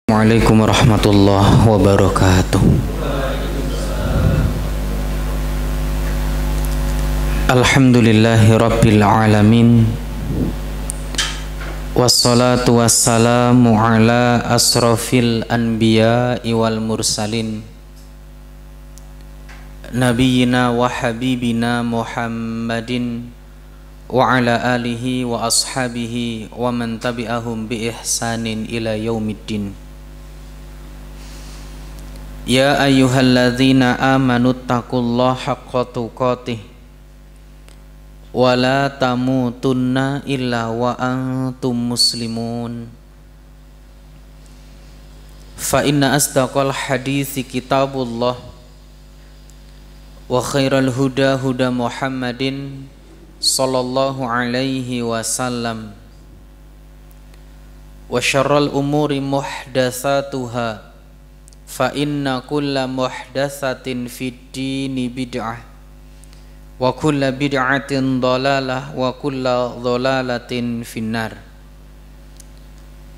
Assalamualaikum warahmatullahi wabarakatuh. Alhamdulillahi rabbil alamin. Wassalatu wassalamu ala asrafil anbiya'i wal mursalin, nabiyyina wa habibina Muhammadin wa ala alihi wa ashabihi wa man tabi'ahum bi ihsanin ila yaumiddin. Ya ayyuhalladzina amanu taqullaha haqqa tuqatih wa la tamutunna illa wa antum muslimun. Fa inna asdaqal hadithi kitabullah wa khairal huda huda Muhammadin sallallahu alaihi wasallam wa syarral umuri muhdatsatuha fa inna kulla muhdatsatin fid dini bid'ah wa kulla bid'atin dhalalah wa kulla dhalalatin finnar.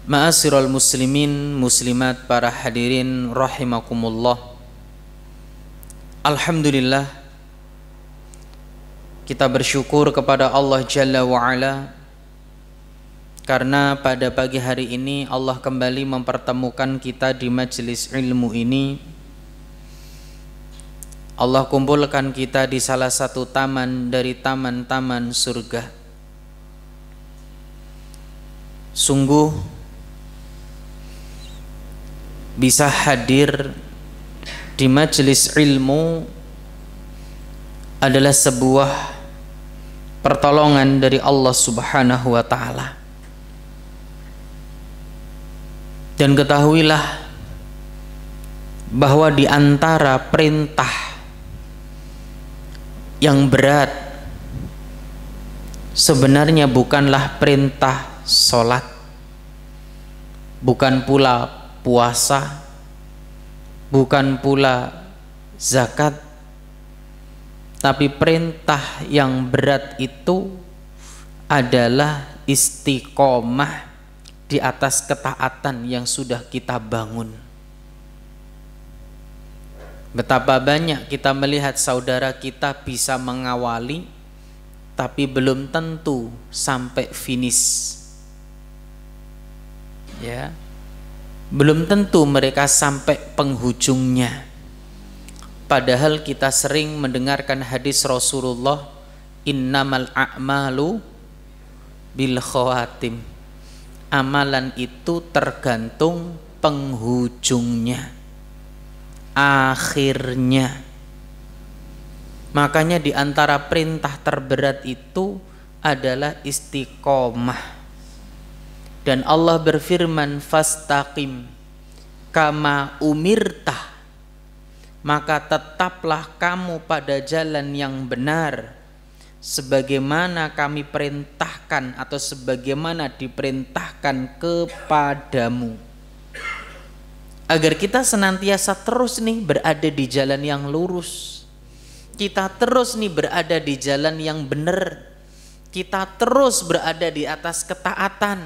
Ma'asyiral muslimin muslimat, para hadirin rahimakumullah. Alhamdulillah, kita bersyukur kepada Allah Jalla wa'ala karena pada pagi hari ini Allah kembali mempertemukan kita di majelis ilmu ini. Allah kumpulkan kita di salah satu taman dari taman-taman surga. Sungguh bisa hadir di majelis ilmu adalah sebuah pertolongan dari Allah Subhanahu wa ta'ala. Dan ketahuilah bahwa di antara perintah yang berat sebenarnya bukanlah perintah sholat, bukan pula puasa, bukan pula zakat, tapi perintah yang berat itu adalah istiqomah di atas ketaatan yang sudah kita bangun. Betapa banyak kita melihat saudara kita bisa mengawali tapi belum tentu sampai finish. Ya. Belum tentu mereka sampai penghujungnya. Padahal kita sering mendengarkan hadis Rasulullah, innamal a'malu bil khawatim. Amalan itu tergantung penghujungnya, akhirnya. Makanya di antara perintah terberat itu adalah istiqomah. Dan Allah berfirman, fastaqim kama umirtah, maka tetaplah kamu pada jalan yang benar sebagaimana kami perintahkan atau sebagaimana diperintahkan kepadamu, agar kita senantiasa terus nih berada di jalan yang lurus, kita terus nih berada di jalan yang benar, kita terus berada di atas ketaatan.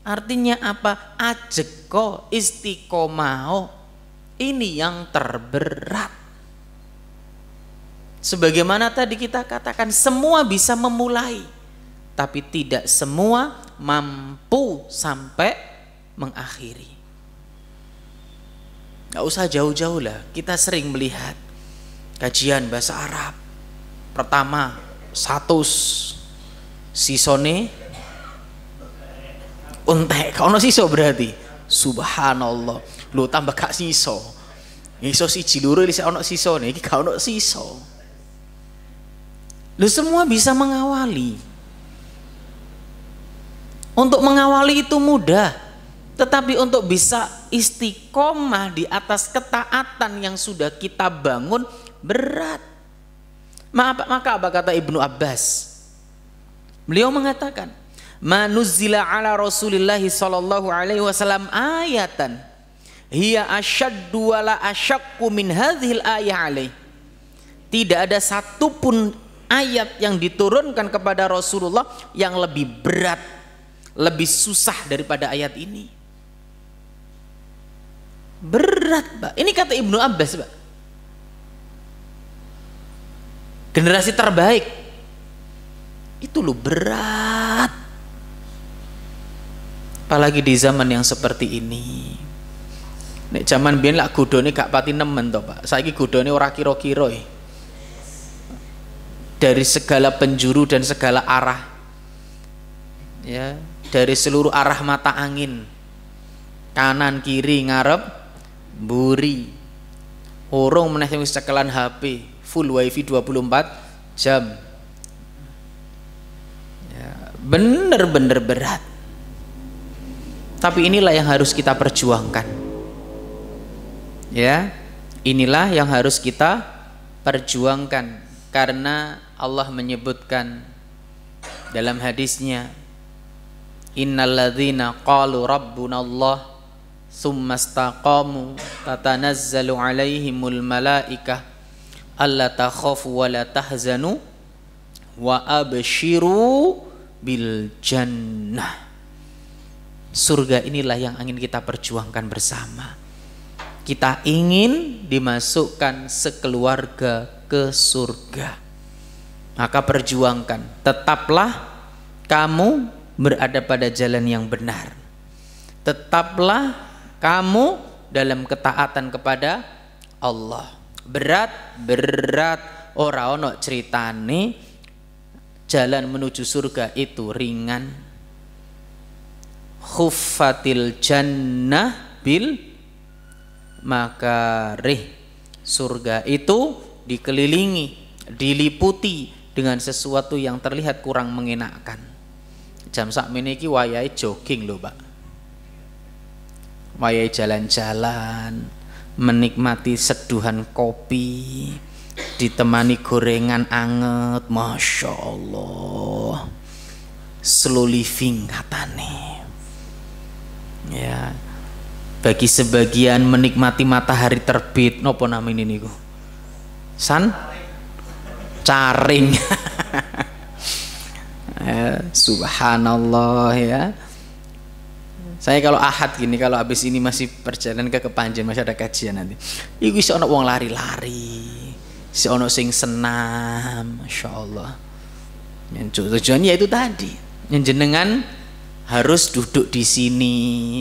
Artinya apa? Ajeko istiqomah, ini yang terberat. Sebagaimana tadi kita katakan, semua bisa memulai, tapi tidak semua mampu sampai mengakhiri. Gak usah jauh-jauh lah, kita sering melihat kajian bahasa Arab. Pertama, 100 sisone untek, kalau siso berarti subhanallah, lu tambah gak siso. Iso siji loro iki ono sisone, iki gak ono siso. Lu semua bisa mengawali. Untuk mengawali itu mudah, tetapi untuk bisa istiqomah di atas ketaatan yang sudah kita bangun berat. Maka apa kata Ibnu Abbas? Beliau mengatakan, "Manuzzila ala Rasulillahi sallallahu alaihi wasallam ayatan hiya asyaddu wala asyaqqu min hadhil ayah alaih." Tidak ada satupun ayat yang diturunkan kepada Rasulullah yang lebih berat, lebih susah daripada ayat ini. Berat, Pak. Ini kata Ibnu Abbas, Pak. Generasi terbaik. Itu loh berat. Apalagi di zaman yang seperti ini. Nek zaman biyen lak godhone gak pati nemen to, Pak. Saiki godhone ora kira-kira. Dari segala penjuru dan segala arah. Ya, dari seluruh arah mata angin. Kanan kiri ngarep mburi. Urung meneh wis cekelan HP, full wifi 24 jam. Ya, bener-bener berat. Tapi inilah yang harus kita perjuangkan. Ya, inilah yang harus kita perjuangkan karena Allah menyebutkan dalam hadisnya, innalladzina qalu rabbunallah tsumma istaqamu tatanazzalu alaihimul malaikah alla takhafu wa la tahzanu wa abshiru bil jannah. Surga inilah yang ingin kita perjuangkan bersama. Kita ingin dimasukkan sekeluarga ke surga. Maka perjuangkan. Tetaplah kamu berada pada jalan yang benar. Tetaplah kamu dalam ketaatan kepada Allah. Berat ora ono ceritane jalan menuju surga itu ringan. Khuffatil jannah bil makarih. Surga itu dikelilingi, diliputi dengan sesuatu yang terlihat kurang mengenakkan. Jam sakmene iki wayahe jogging lho, Pak. Wayahe jalan-jalan, menikmati seduhan kopi, ditemani gorengan anget, Masya Allah. Slow living katane. Ya, bagi sebagian menikmati matahari terbit, nopo namanya niku? Caring. Subhanallah ya. Saya kalau ahad gini, kalau habis ini masih perjalanan ke Kepanjen, masih ada kajian nanti. Iku iso ono wong lari-lari, iso ono sing senam, Masya Allah. Yang tujuannya itu tadi, yang jenengan harus duduk di sini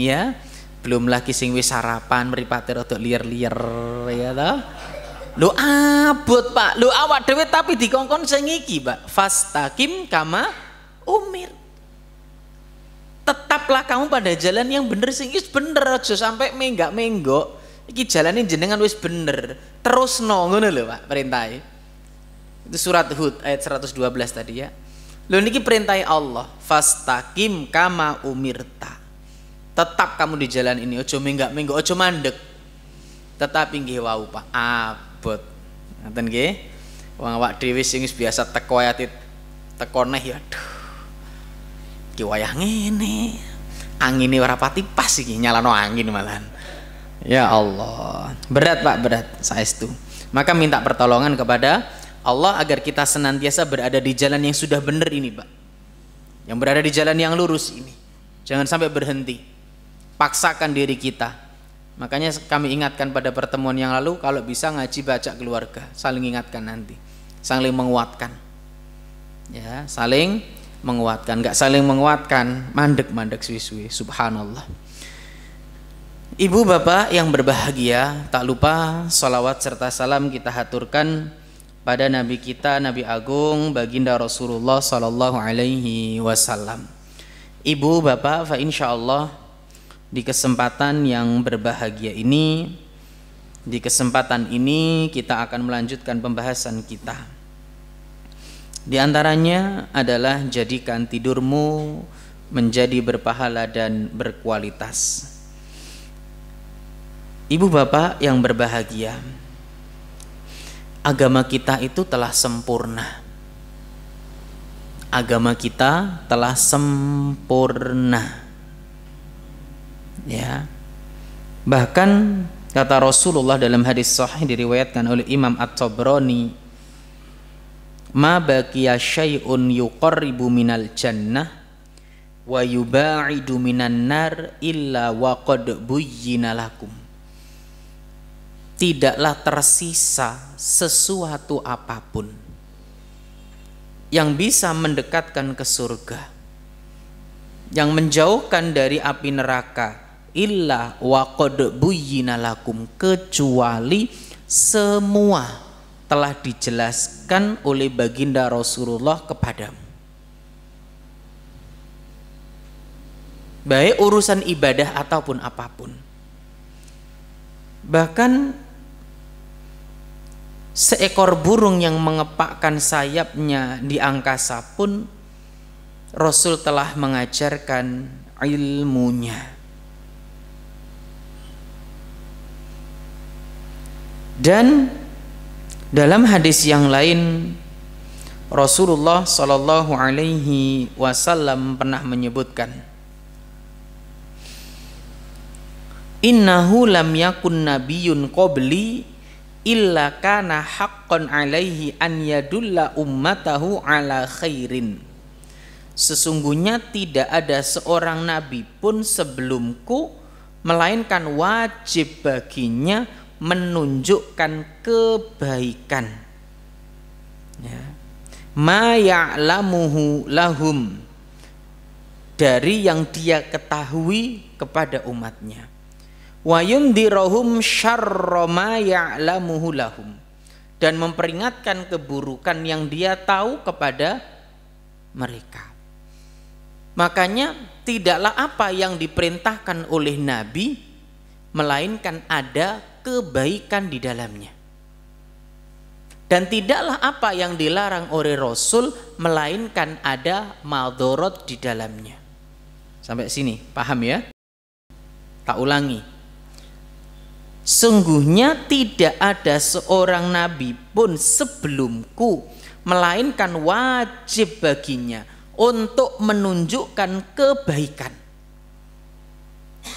ya. Belum lagi sing wis sarapan mripate rada liar-liar ya toh. Lho abot, Pak. Lho awak dhewe tapi dikongkon sing iki, Pak. Fastaqim kama umir. Tetaplah kamu pada jalan yang bener sing wis bener, aja sampai menggak-menggok. Iki jalane jenengan wis bener. Terusno ngono lho, Pak, perintahe. Itu surat Hud ayat 112 tadi ya. Lho niki perintah Allah, fastaqim kama umirta. Tetap kamu di jalan ini, ojo menggak-menggok, ojo mandek. Tetapi nggih wau, Pak, abot. Ngoten nggih. Wong awak dhewe sing wis biasa teko ayat teko neh ya aduh. Iki wayah ngene. Angine ora pati pas iki, nyalano angin malahan. Ya Allah. Berat, Pak, berat saestu. Maka minta pertolongan kepada Allah agar kita senantiasa berada di jalan yang sudah benar ini, Pak. Yang berada di jalan yang lurus ini. Jangan sampai berhenti. Paksakan diri kita. Makanya kami ingatkan pada pertemuan yang lalu, kalau bisa ngaji baca keluarga, saling ingatkan nanti. Saling menguatkan. Ya, saling menguatkan. Enggak saling menguatkan, mandek-mandek suwi-suwi. Subhanallah. Ibu bapak yang berbahagia, tak lupa sholawat serta salam kita haturkan pada Nabi kita, Nabi Agung, baginda Rasulullah Sallallahu Alaihi Wasallam. Ibu, bapak, fa insyaallah di kesempatan yang berbahagia ini, di kesempatan ini kita akan melanjutkan pembahasan kita. Di antaranya adalah jadikan tidurmu menjadi berpahala dan berkualitas. Ibu, bapak yang berbahagia, agama kita itu telah sempurna. Agama kita telah sempurna. Ya. Bahkan kata Rasulullah dalam hadis sahih diriwayatkan oleh Imam At-Tabrani, "Ma baqiya syai'un yuqarribu minal jannah wa yuba'idu minan nar illa wa qad buyyina lakum." tidaklah tersisa sesuatu apapun yang bisa mendekatkan ke surga, yang menjauhkan dari api neraka, illa wa qad buyyina lakum, kecuali semua telah dijelaskan oleh baginda Rasulullah kepadamu. Baik urusan ibadah ataupun apapun. Bahkan seekor burung yang mengepakkan sayapnya di angkasa pun Rasul telah mengajarkan ilmunya. Dan dalam hadis yang lain Rasulullah Shallallahu Alaihi Wasallam pernah menyebutkan, innahu lam yakun nabiyyun qabli illa kana haqqan alaihi an yadulla ummatahu ala khairin. Sesungguhnya tidak ada seorang nabi pun sebelumku melainkan wajib baginya menunjukkan kebaikan, ya, ma ya'lamuhu lahum, dari yang dia ketahui kepada umatnya, wa yundirahum syarra ma ya'lamuhu lahum, dan memperingatkan keburukan yang dia tahu kepada mereka. Makanya tidaklah apa yang diperintahkan oleh Nabi melainkan ada kebaikan di dalamnya, dan tidaklah apa yang dilarang oleh Rasul melainkan ada madharat di dalamnya. Sampai sini paham ya? Tak ulangi, sungguhnya tidak ada seorang nabi pun sebelumku melainkan wajib baginya untuk menunjukkan kebaikan,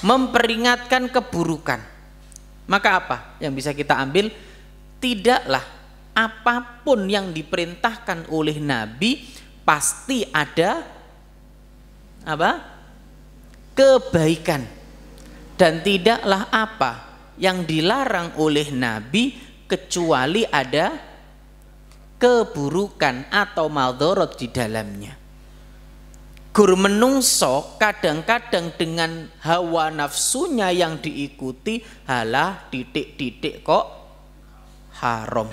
memperingatkan keburukan. Maka apa yang bisa kita ambil? Tidaklah apapun yang diperintahkan oleh Nabi pasti ada apa? Kebaikan, dan tidaklah apa yang dilarang oleh Nabi kecuali ada keburukan atau madharat di dalamnya. Gur menungso kadang-kadang dengan hawa nafsunya yang diikuti, halah titik-titik kok haram,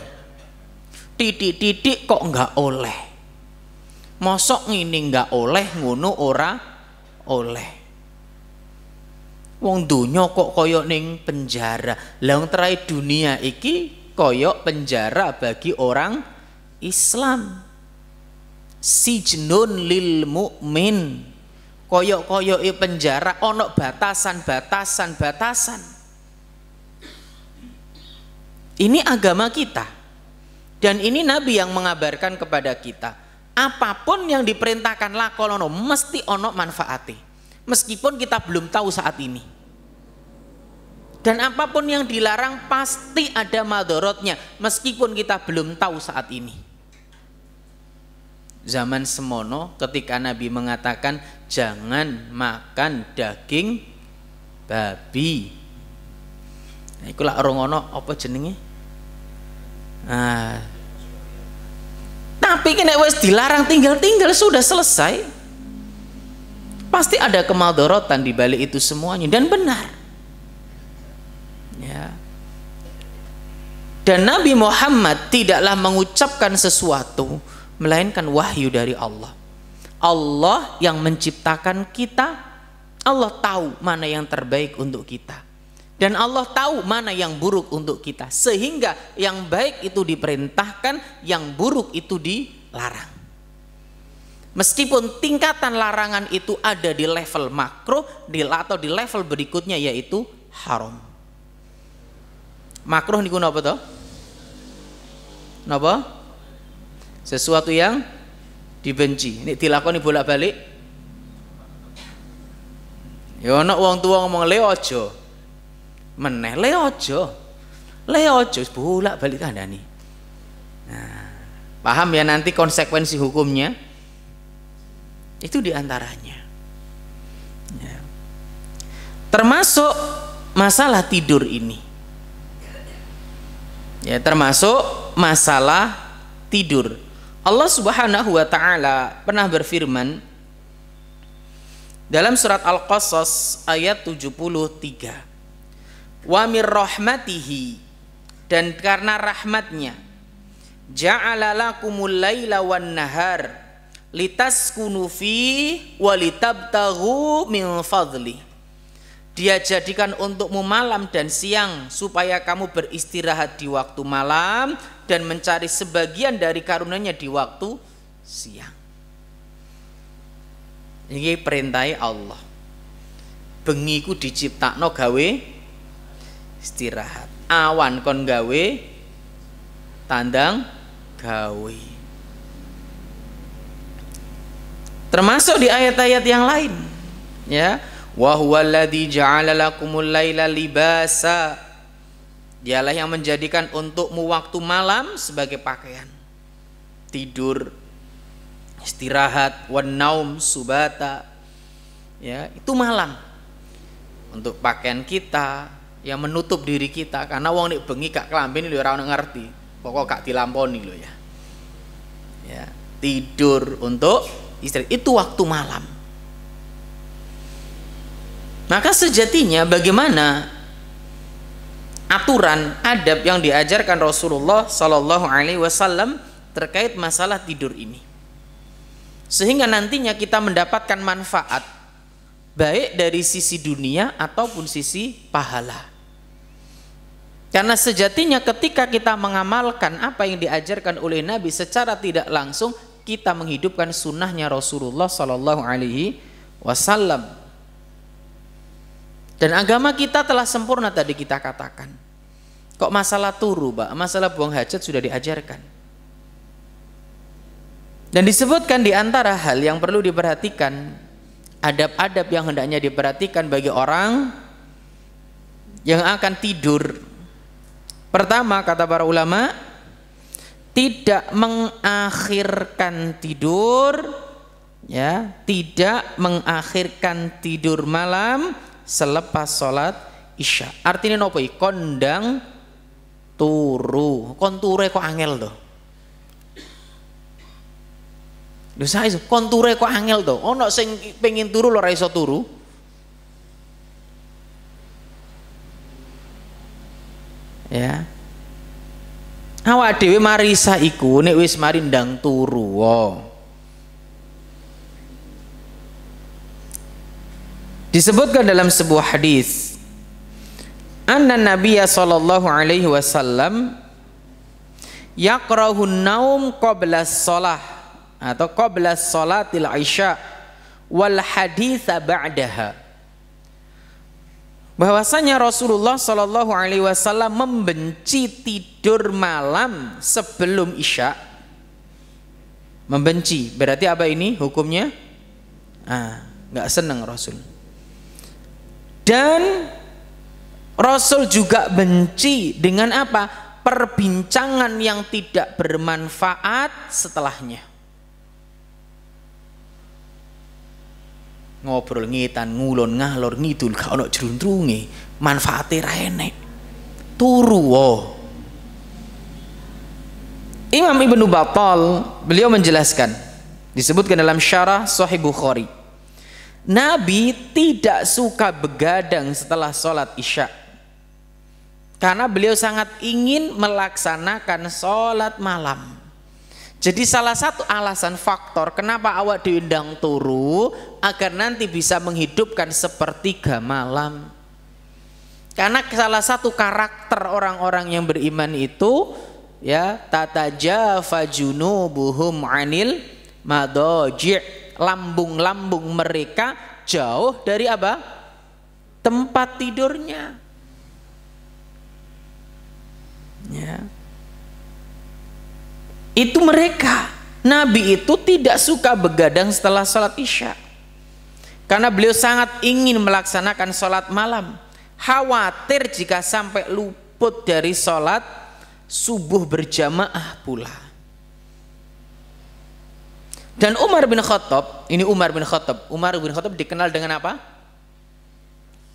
titik-titik kok enggak oleh, mosok ngini enggak oleh, ngono ora oleh. Wong dunya kok koyok ning penjara, lah wong terai dunia iki koyok penjara bagi orang Islam. Sijnun lil mukmin, koyok-koyoke penjara ono batasan. Ini agama kita, dan ini Nabi yang mengabarkan kepada kita, apapun yang diperintahkan lakonono mesti ono manfaati, meskipun kita belum tahu saat ini. Dan apapun yang dilarang pasti ada madharatnya, meskipun kita belum tahu saat ini. Zaman semono ketika Nabi mengatakan jangan makan daging babi, nah iku lak ora ngono apa jenenge, tapi kene wis dilarang tinggal sudah selesai, pasti ada kemadharatan di balik itu semuanya, dan benar ya. Dan Nabi Muhammad tidaklah mengucapkan sesuatu melainkan wahyu dari Allah. Allah yang menciptakan kita, Allah tahu mana yang terbaik untuk kita, dan Allah tahu mana yang buruk untuk kita, sehingga yang baik itu diperintahkan, yang buruk itu dilarang. Meskipun tingkatan larangan itu ada di level makruh atau di level berikutnya yaitu haram. Makruh niku napa to? Napa? Sesuatu yang dibenci. Ini dilakoni bolak-balik. Ya ana wong tua ngomong le aja. Meneh le aja. Le aja bolak-balik kandhani. Nah, paham ya nanti konsekuensi hukumnya? Itu diantaranya. Ya. Termasuk masalah tidur ini. Ya, termasuk masalah tidur. Allah Subhanahu wa taala pernah berfirman dalam surat Al-Qasas ayat 73. Wa mir rahmatihi, dan karena rahmatnya, ja'ala lakumul laila wan nahar litaskunu fi wa litabtaghu min fadli. Dia jadikan untukmu malam dan siang supaya kamu beristirahat di waktu malam dan mencari sebagian dari karunia-Nya di waktu siang. Ini perintah Allah. Bengi ku diciptakno gawe istirahat. Awan kon gawe tandang gawe. Termasuk di ayat-ayat yang lain, ya. Wa huwallazi ja'ala lakumul laila libasa. Dialah yang menjadikan untukmu waktu malam sebagai pakaian. Tidur, istirahat, wan naum subata. Ya, itu malam. Untuk pakaian kita yang menutup diri kita, karena wong nek bengi gak klambi lho ora ono ngerti. Pokok gak dilamponi lho ya. Ya, tidur untuk istirahat itu waktu malam. Maka sejatinya bagaimana aturan adab yang diajarkan Rasulullah Sallallahu Alaihi Wasallam terkait masalah tidur ini, sehingga nantinya kita mendapatkan manfaat baik dari sisi dunia ataupun sisi pahala. Karena sejatinya ketika kita mengamalkan apa yang diajarkan oleh Nabi secara tidak langsung, kita menghidupkan sunnahnya Rasulullah Sallallahu Alaihi Wasallam. Dan agama kita telah sempurna tadi kita katakan. Kok masalah turu, Pak? Masalah buang hajat sudah diajarkan. Dan disebutkan di antara hal yang perlu diperhatikan, adab-adab yang hendaknya diperhatikan bagi orang yang akan tidur. Pertama, kata para ulama, tidak mengakhirkan tidur, ya, tidak mengakhirkan tidur malam selepas sholat isya. Artinya nopo iki? Kondang turu. Konture kok angel to. Lho saya konture kok angel to. Ono sing pengen turu lho ora iso turu. Ya. Awak dhewe marisa iku nek wis mari ndang turu. Disebutkan dalam sebuah hadis, anna Nabiya sallallahu alaihi wasallam yakrahun naum qabla shalah atau qabla shalatil isya wal haditsa ba'daha. Bahwasanya Rasulullah sallallahu alaihi wasallam membenci tidur malam sebelum isya. Membenci, berarti apa ini hukumnya? Enggak senang Rasul. Dan Rasul juga benci dengan apa? Perbincangan yang tidak bermanfaat setelahnya. Ngobrol ngitan ngulon ngalor ngidul gak ono jruntrunge, manfaate ra enek. Turu. Imam Ibnu Battal beliau menjelaskan, disebutkan dalam syarah Sahih Bukhari, Nabi tidak suka begadang setelah sholat isya karena beliau sangat ingin melaksanakan sholat malam. Jadi salah satu alasan faktor kenapa awak diundang turu agar nanti bisa menghidupkan sepertiga malam. Karena salah satu karakter orang-orang yang beriman itu, ya, tatajafa junubuhum anil madaji', lambung-lambung mereka jauh dari apa? Tempat tidurnya. Ya. Itu mereka. Nabi itu tidak suka begadang setelah sholat isya karena beliau sangat ingin melaksanakan sholat malam. Khawatir jika sampai luput dari sholat subuh berjamaah pula. Dan Umar bin Khattab dikenal dengan apa?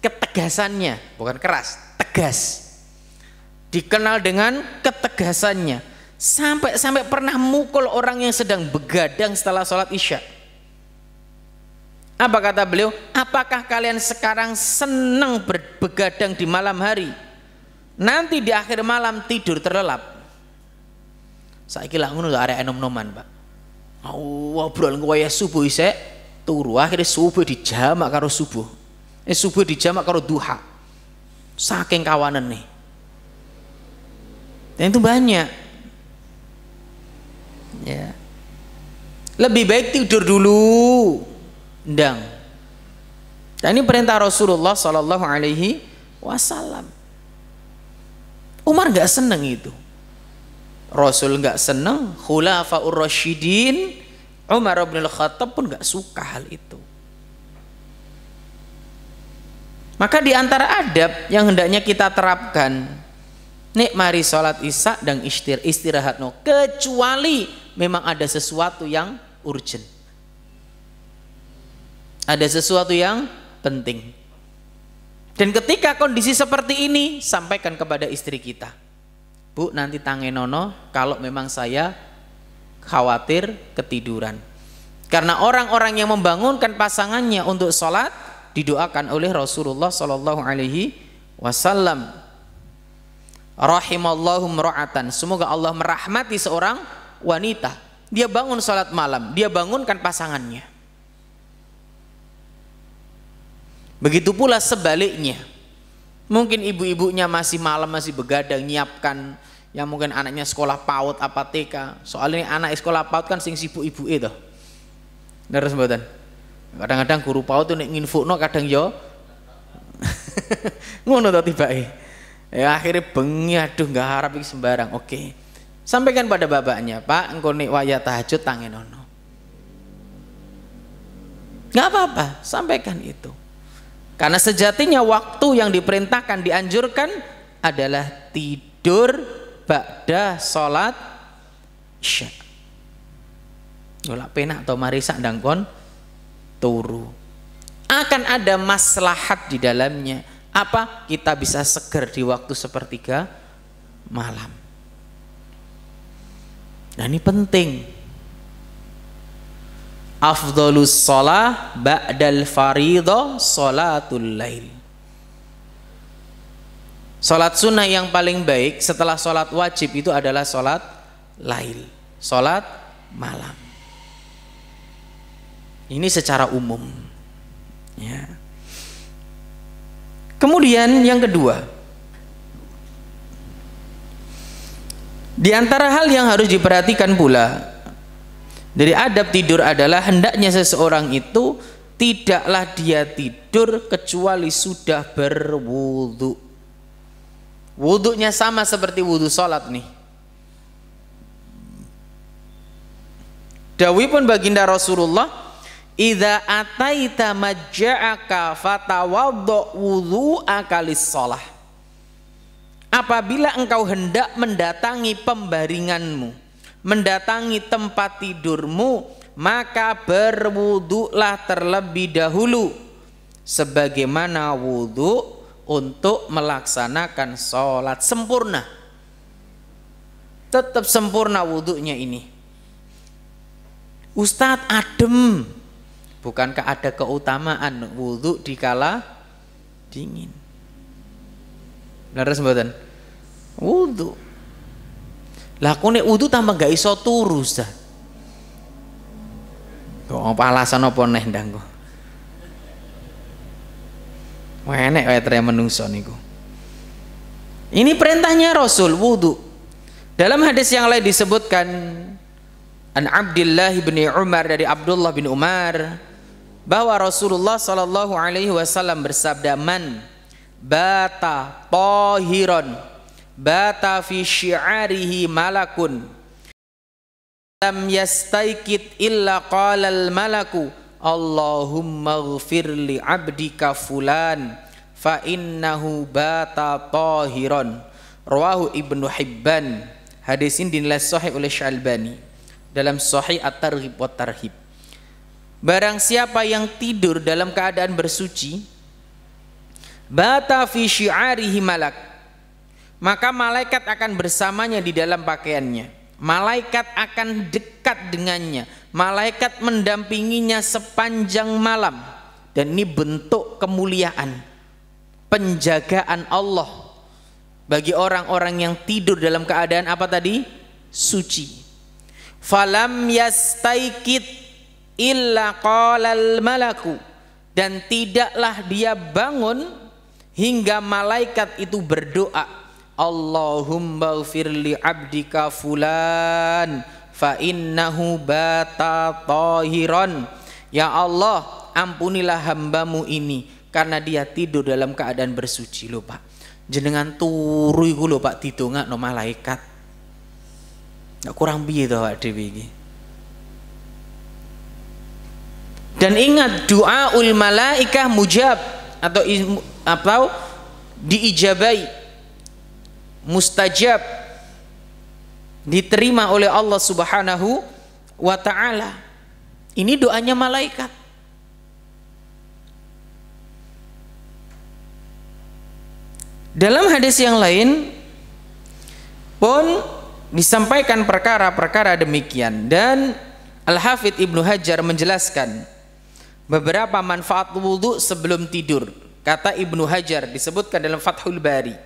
Ketegasannya, bukan keras, tegas. dikenal dengan ketegasannya, sampai pernah mukul orang yang sedang begadang setelah sholat isya. Apa kata beliau? Apakah kalian sekarang senang begadang di malam hari, nanti di akhir malam tidur terlelap? Saiki lak ngono gak arek enom-noman, Pak. Obrol wayah subuh isek turu, akhirnya subuh dijamak karo subuh. Subuh dijamak karo duha. Saking kawanan nih. Dan itu banyak. Ya. Lebih baik tidur dulu. Ndang. Dan ini perintah Rasulullah Sallallahu Alaihi Wasallam. Umar nggak seneng itu. Rasul nggak seneng. Khulafaur Rasyidin, Umar bin Al-Khattab pun nggak suka hal itu. Maka di antara adab yang hendaknya kita terapkan, nek mari sholat isya dan istirahat no, kecuali memang ada sesuatu yang urgent, ada sesuatu yang penting. Dan ketika kondisi seperti ini, sampaikan kepada istri kita, Bu, nanti tangenono kalau memang saya khawatir ketiduran. Karena orang-orang yang membangunkan pasangannya untuk sholat didoakan oleh Rasulullah Sallallahu Alaihi Wasallam, rahimallahu mra'atan, semoga Allah merahmati seorang wanita, dia bangun sholat malam, dia bangunkan pasangannya. Begitu pula sebaliknya, mungkin ibu-ibunya masih malam, masih begadang nyiapkan, yang mungkin anaknya sekolah PAUD apa TK, soalnya anak sekolah PAUD kan sing sibuk ibu itu, terus mboten. Kadang-kadang guru PAUD tuh nek nginfokno kadang yo ngono to tibake. Ya akhirnya bengi, aduh nggak harap iki sembarang. Oke. Sampaikan pada bapaknya, Pak, engko nek wayah tahajud tangenono. Nggak apa-apa, sampaikan itu. Karena sejatinya waktu yang diperintahkan, dianjurkan adalah tidur ba'da sholat isya. Golak penak atau marisa ndangkon turu, akan ada maslahat di dalamnya. Apa? Kita bisa seger di waktu sepertiga malam. Dan ini penting. Afdhalus shalah ba'dal fariidhah sholatul lail. Salat sunnah yang paling baik setelah salat wajib itu adalah salat lail, salat malam. Ini secara umum, ya. Kemudian yang kedua, di antara hal yang harus diperhatikan pula dari adab tidur adalah hendaknya seseorang itu tidaklah dia tidur kecuali sudah berwudu. Wudunya sama seperti wudu sholat nih. Dawuhipun baginda Rasulullah, idza ataita majja'aka fatawaddo wudu'aka lis-shalah. Apabila engkau hendak mendatangi pembaringanmu, mendatangi tempat tidurmu, maka berwudulah terlebih dahulu sebagaimana wudu untuk melaksanakan sholat sempurna. Tetap sempurna wudunya ini. Ustadz adem, bukankah ada keutamaan wudu dikala dingin? Leres mboten? Wudu. Lah kok nek wudu tambah gak iso turu, Ustaz. Kok alasan apa neh ndang kok? Enek wae tre menungso niku. Ini perintahnya Rasul wudu. Dalam hadis yang lain disebutkan an Abdullah bin Umar, dari Abdullah bin Umar, bahwa Rasulullah sallallahu alaihi wasallam bersabda, man bata tahiran bata fi syi'arihi malakun lam yastaikit illa qala al malaku Allahumma ghfir li abdika fulan fa innahu bata tahiran. Rawahu Ibnu Hibban. Hadis ini dinilai sahih oleh Syalbani dalam Sahih At-Targhib wa Tarhib. Barang siapa yang tidur dalam keadaan bersuci, bata fi syi'arihi malak, maka malaikat akan bersamanya di dalam pakaiannya. Malaikat akan dekat dengannya. Malaikat mendampinginya sepanjang malam. Dan ini bentuk kemuliaan, penjagaan Allah bagi orang-orang yang tidur dalam keadaan apa tadi? Suci. Falam yastaikit illa qalal malaku, dan tidaklah dia bangun hingga malaikat itu berdoa, Allahumma ghfirli abdika fulan fa innahu bata tahiran. Ya Allah, ampunilah hambamu ini karena dia tidur dalam keadaan bersuci. Lho Pak, jenengan turu iku lho Pak didongakno malaikat. Nggak kurang piye to Pak dhewe iki. Dan ingat, doaul malaikah mujab atau diijabai, mustajab, diterima oleh Allah Subhanahu wa ta'ala. Ini doanya malaikat. Dalam hadis yang lain pun disampaikan perkara-perkara demikian, dan Al-Hafidz Ibnu Hajar menjelaskan beberapa manfaat wudu sebelum tidur. Kata Ibnu Hajar, disebutkan dalam Fathul Bari,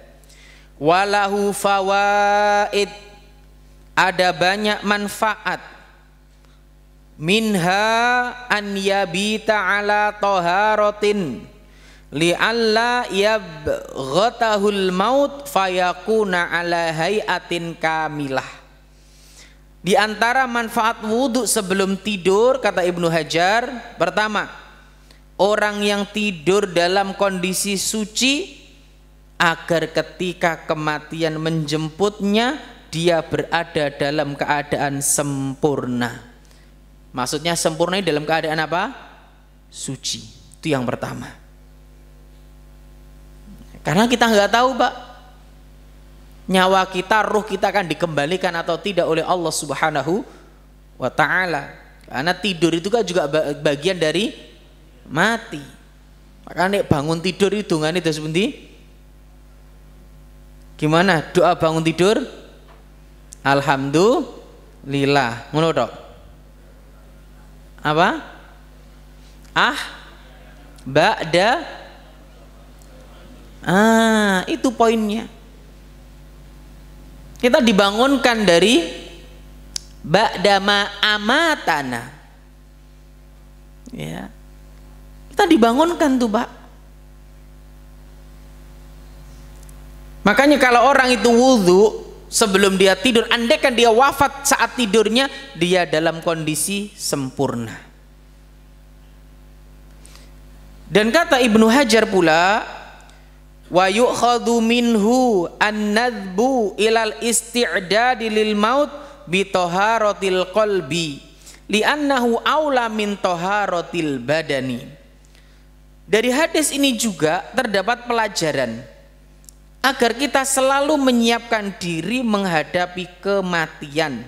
walahu fawaid, ada banyak manfaat, minha an yabita ala taharatin li'alla yabghatahul maut fayakuna ala hayatin kamilah. Di antara manfaat wudhu sebelum tidur, kata Ibnu Hajar, pertama, orang yang tidur dalam kondisi suci agar ketika kematian menjemputnya dia berada dalam keadaan sempurna. Maksudnya sempurna dalam keadaan apa? Suci. Itu yang pertama. Karena kita nggak tahu Pak, nyawa kita, ruh kita akan dikembalikan atau tidak oleh Allah Subhanahu wa ta'ala. Karena tidur itu kan juga bagian dari mati. Makanya bangun tidur itu kan itu seperti gimana doa bangun tidur? Alhamdulillah. Ngono tok. Apa? Ba'da. Itu poinnya. Kita dibangunkan dari ba'dama amatana. Ya. Kita dibangunkan tuh, Pak. Makanya kalau orang itu wudhu sebelum dia tidur, andaikan dia wafat saat tidurnya, dia dalam kondisi sempurna. Dan kata Ibnu Hajar pula, wa yu'khadhu minhu an-nadbu ilal isti'dadi lil maut bi taharatil qalbi li'annahu aula min taharatil badani. Dari hadis ini juga terdapat pelajaran agar kita selalu menyiapkan diri menghadapi kematian.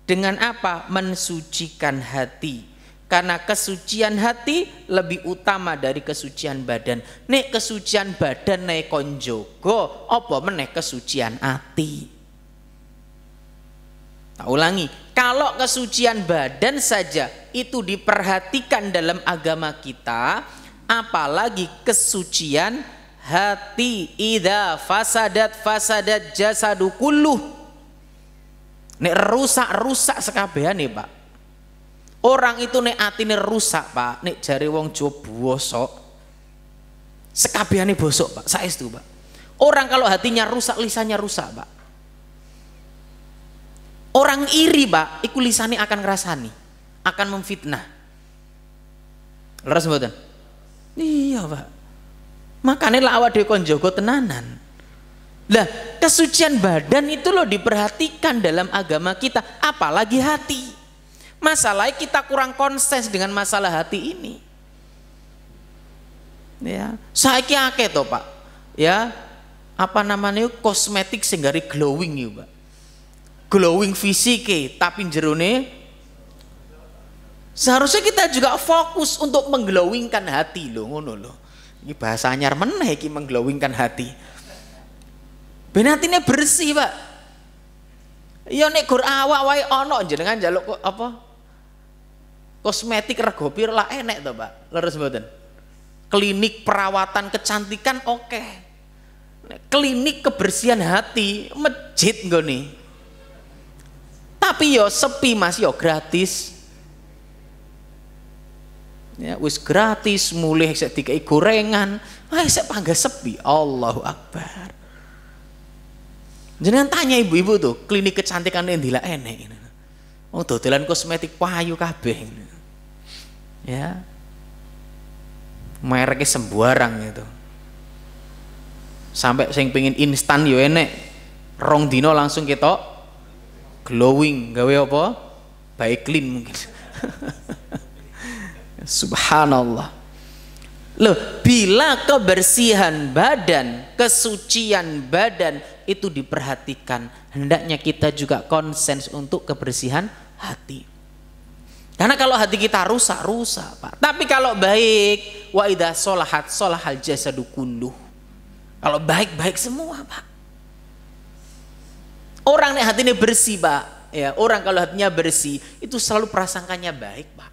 Dengan apa? Mensucikan hati. Karena kesucian hati lebih utama dari kesucian badan. Nek kesucian badan nek konjogo, apa meneh kesucian hati. Tak ulangi, kalau kesucian badan saja itu diperhatikan dalam agama kita, apalagi kesucian hati. Idza fasadat jasadu kulluh. Nek rusak sekabehane, Pak. Orang itu nek atine rusak, Pak, nek jare wong Jawa bosok, sekabehane bosok, Pak, saestu, Pak. Orang kalau hatinya rusak, lisannya rusak, Pak. Orang iri, Pak, iku lisane akan ngrasani, akan memfitnah. Leres mboten? Iya, Pak. Makanya lah awak dhewe kon jaga tenanan. Lah, kesucian badan itu loh diperhatikan dalam agama kita, apalagi hati. Masalahnya kita kurang konsen dengan masalah hati ini. Ya, saiki akeh to, Pak. Ya, apa namanya kosmetik sing gari glowing ya, Pak. Glowing fisike tapi jerone seharusnya kita juga fokus untuk mengglowingkan hati loh, ngono loh. Ini bahasa anyar meneh iki mengglowingkan hati. Ben atine bersih, Pak. Ya nek gur awak wae ana jenengan njaluk apa? Kosmetik rego piro lah enek to, Pak. Leres mboten? Klinik perawatan kecantikan oke. Klinik kebersihan hati masjid nggone. Tapi yo sepi Mas, yo gratis. Ya wis gratis, mulih sik dikei gorengan, sik panggah sepi. Allahu Akbar. Jenengan tanya ibu-ibu tuh, klinik kecantikan yang dilak enek. Oh dodolan kosmetik payu kabeh. Ya. Mereknya sembarang itu. Sampai sing pengin instan yo enek. Rong dino langsung ketok glowing, gawe apa? Baik clean mungkin. Subhanallah. Loh, bila kebersihan badan, kesucian badan itu diperhatikan, hendaknya kita juga konsen untuk kebersihan hati. Karena kalau hati kita rusak, Pak. Tapi kalau baik, wa idza sholahat sholahal jasadu kulluh. Kalau baik semua, Pak. Orang nih hatinya bersih, Pak. Ya, orang kalau hatinya bersih itu selalu prasangkanya baik, Pak.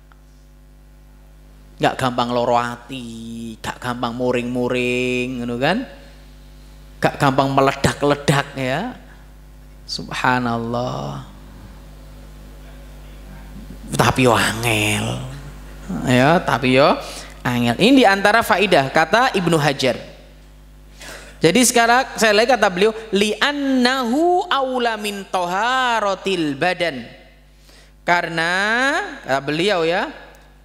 Gak gampang loro hati, gak gampang muring-muring, gitu kan? Gak gampang meledak-ledak ya. Subhanallah. Tapi yo angel. Ya, tapi yo angel. Ini diantara faidah kata Ibnu Hajar. Jadi sekarang saya lihat kata beliau li'annahu aula min taharatil badan. Karena kata beliau ya,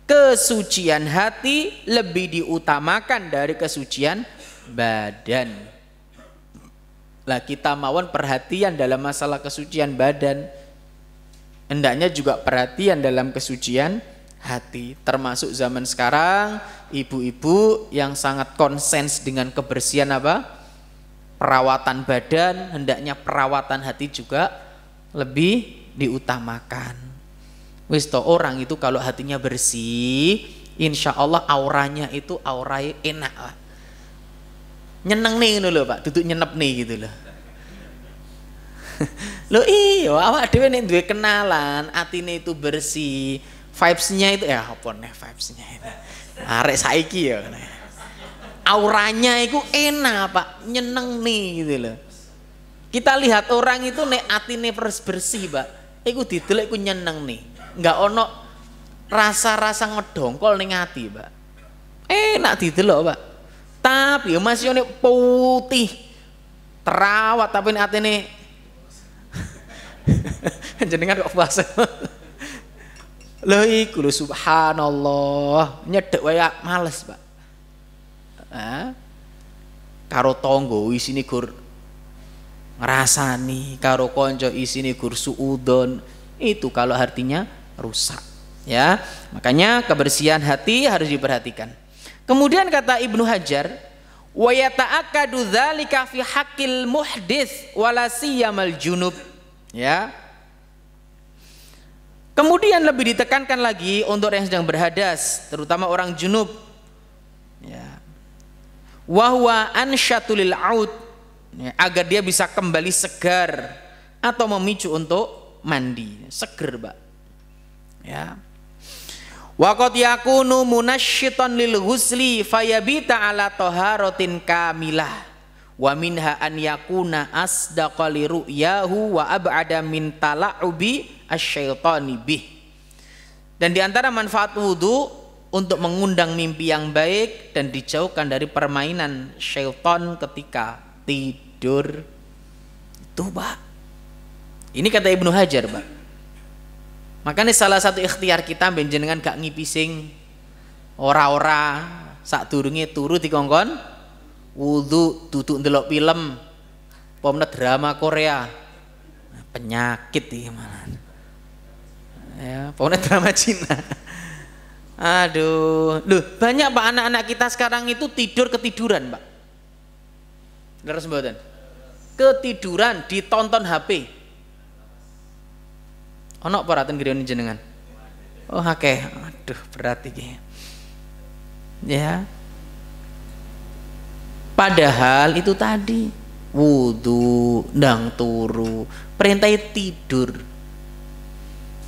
kesucian hati lebih diutamakan dari kesucian badan. Lah kita mawon perhatian dalam masalah kesucian badan, hendaknya juga perhatian dalam kesucian hati. Termasuk zaman sekarang ibu-ibu yang sangat konsens dengan kebersihan apa? Perawatan badan, hendaknya perawatan hati juga lebih diutamakan. Wis toh orang itu kalau hatinya bersih, insya Allah auranya itu aurai enak, Pak. Nyeneng nih loh Pak, duduk nyenep nih gitu loh. Loh iya, awak dhewe nek duwe kenalan, atine itu bersih, vibes-nya itu ya apa nih vibes-nya itu. Arek saiki ya. Auranya itu enak, Pak, nyeneng nih gitu loh. Kita lihat orang itu nek atine bersih, Pak, iku didelok iku nyeneng nih. Enggak ono rasa-rasa ngedongkol ning ati, Pak. Enak didelok, Pak. Tapi ya masih nek putih terawat tapi nek atine jenengan kok puasa. Lho iku lho subhanallah, nyedek wae males, Pak. Karo tonggo isine gur ngrasani, karo konco isine gur suudon, itu kalau hatinya rusak ya. Makanya kebersihan hati harus diperhatikan. Kemudian kata Ibnu Hajar, wa yata'akkadu dzalika fi haqqil muhdits wala siyamal junub ya. Kemudian lebih ditekankan lagi untuk yang sedang berhadas, terutama orang junub ya. Wa huwa ansyatul aud ya, agar dia bisa kembali segar atau memicu untuk mandi, seger, Pak. Ya. Wa qad yakunu munasyitan lil ghusli fayabita ala taharatin kamilah wa minha an yakuna asdaqa li ru'yahu wa ab'ada min tala'ubi asyaitani bih. Dan di antara manfaat wudu untuk mengundang mimpi yang baik dan dijauhkan dari permainan syaitan ketika tidur. Itu, Pak. Ini kata Ibnu Hajar, Pak. Makanya salah satu ikhtiar kita benjenengan gak ngipising ora-ora sadurunge turu dikongkon wudu duduk ndelok film pomne drama Korea. Penyakit iki malah. Ya, pomne drama Cina. Aduh, loh banyak Pak anak-anak kita sekarang itu tidur ketiduran, Pak. Leres mboten? Ketiduran ditonton HP. Ono apa raten griya jenengan? Oh akeh. Aduh, berat iki. Ya. Padahal itu tadi wudu, ndang turu, perintah tidur.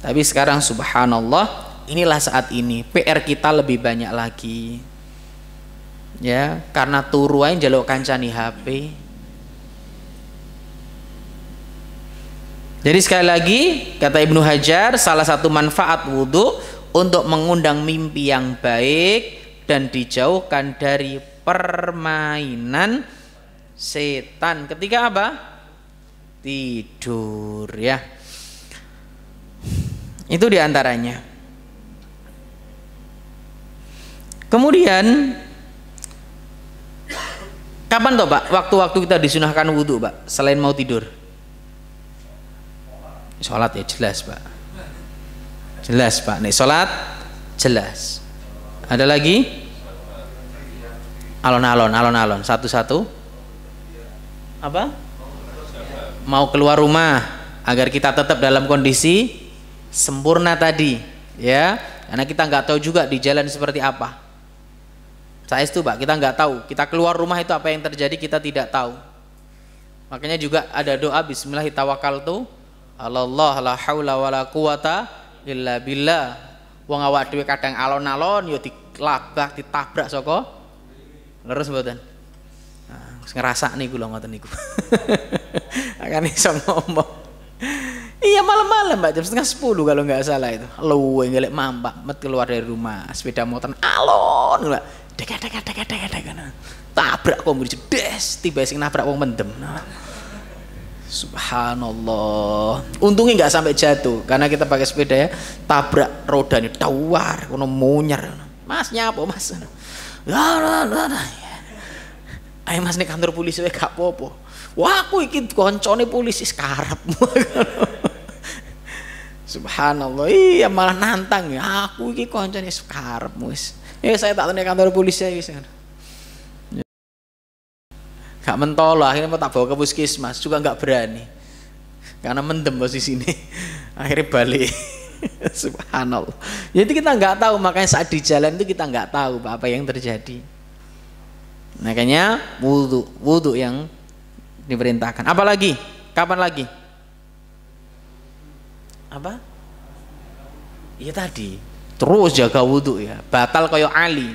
Tapi sekarang subhanallah, inilah saat ini PR kita lebih banyak lagi. Ya, karena turu ae njaluk kancani HP. Jadi sekali lagi kata Ibnu Hajar, salah satu manfaat wudu untuk mengundang mimpi yang baik dan dijauhkan dari permainan setan ketika apa? Tidur, ya. Itu diantaranya. Kemudian kapan toh Pak waktu-waktu kita disunahkan wudu Pak selain mau tidur? Sholat ya jelas Pak, jelas Pak. Nih sholat jelas. Ada lagi? Alon-alon satu-satu. Apa? Mau keluar rumah agar kita tetap dalam kondisi sempurna tadi, ya. Karena kita nggak tahu juga di jalan seperti apa. Saya itu Pak, kita nggak tahu. Kita keluar rumah itu apa yang terjadi kita tidak tahu. Makanya juga ada doa Bismillahirrahmanirrahim. Allah la haula wala quwata illa billah. Wong awak dhewe kadang alon-alon yo dilabak ditabrak saka leres mboten. Nah, ngrasakne kula ngoten niku. Akan iso ngomong. Iya malam-malam Mbak jam 9:30 kalau nggak salah itu. Luwe ngelek mampak met keluar dari rumah sepeda motor alon Mbak. Dek. Tabrak kok jedes tiba sing nabrak wong mendem. Subhanallah. Untungnya nggak sampai jatuh karena kita pakai sepeda ya. Tabrak rodanya tawar, kono munyar. Mas nyapa Mas? Ayo Mas nih kantor polisi wae gak apa-apa. Wah aku iki koncone polisi sekarep. Subhanallah. Iya malah nantang ya. Aku iki koncone sekarep wis. Ya saya tak tanya kantor polisi wis. Gak mentolo, akhirnya mau tak bawa ke puskesmas juga nggak berani karena mendem posisi sini. Akhirnya balik. Subhanallah. Jadi kita nggak tahu, makanya saat di jalan itu kita nggak tahu apa yang terjadi. Makanya wudu yang diperintahkan. Apalagi? Kapan lagi? Apa? Iya tadi. Terus jaga wudu ya. Batal koyo Ali.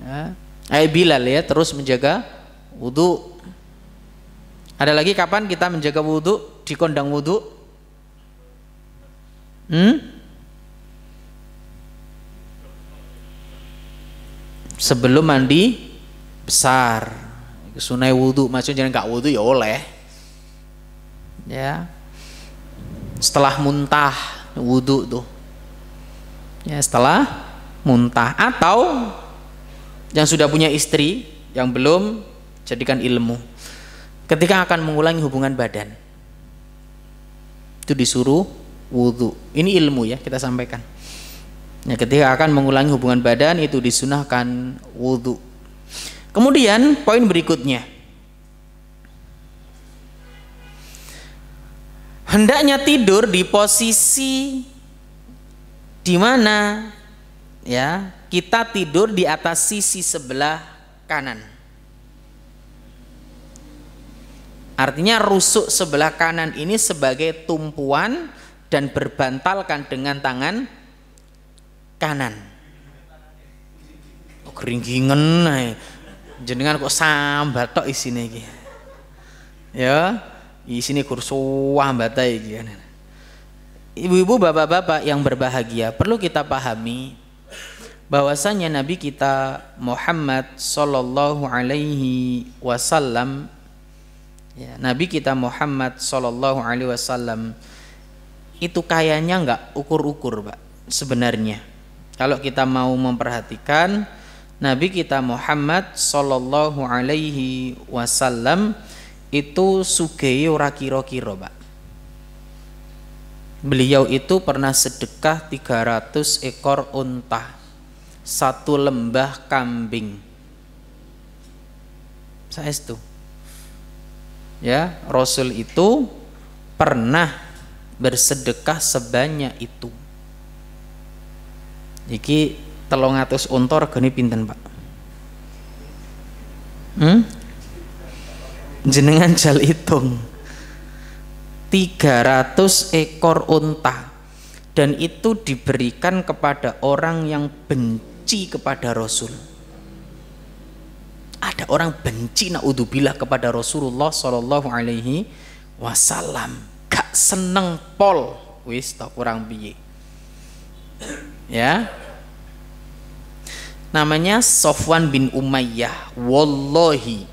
Ya. Bilal ya terus menjaga wudu. Ada lagi kapan kita menjaga wudu di kondang wudu? Sebelum mandi besar. Sunai wudu, maksudnya jangan nggak wudu ya oleh. Ya. Setelah muntah wudu tuh. Ya setelah muntah atau yang sudah punya istri yang belum jadikan ilmu ketika akan mengulangi hubungan badan itu disuruh wudu. Ini ilmu ya kita sampaikan ya, ketika akan mengulangi hubungan badan itu disunahkan wudu. Kemudian poin berikutnya, hendaknya tidur di posisi di mana ya kita tidur di atas sisi sebelah kanan. Artinya rusuk sebelah kanan ini sebagai tumpuan dan berbantalkan dengan tangan kanan. Oh, keringkingan jenengan kok sambat tok isine iki. Ya, isine kursuwah mbatai iki. Ibu-ibu, bapak-bapak yang berbahagia, perlu kita pahami bahwasanya Nabi kita Muhammad sallallahu alaihi wasallam ya, Nabi kita Muhammad sallallahu alaihi wasallam itu kayaknya enggak ukur-ukur, Pak. Sebenarnya kalau kita mau memperhatikan Nabi kita Muhammad sallallahu alaihi wasallam itu sugih ora kira-kira, Pak. Beliau itu pernah sedekah 300 ekor unta, 1 lembah kambing. Saya itu ya, Rasul itu pernah bersedekah sebanyak itu. Iki 300 unta regane pinten, Pak? Jenengan jal hitung 300 ekor unta, dan itu diberikan kepada orang yang benci kepada Rasul. Ada orang benci naudzubillah kepada Rasulullah sallallahu alaihi wasallam, gak seneng pol, wis tak kurang piye. Ya. Namanya Sofwan bin Umayyah. Wallahi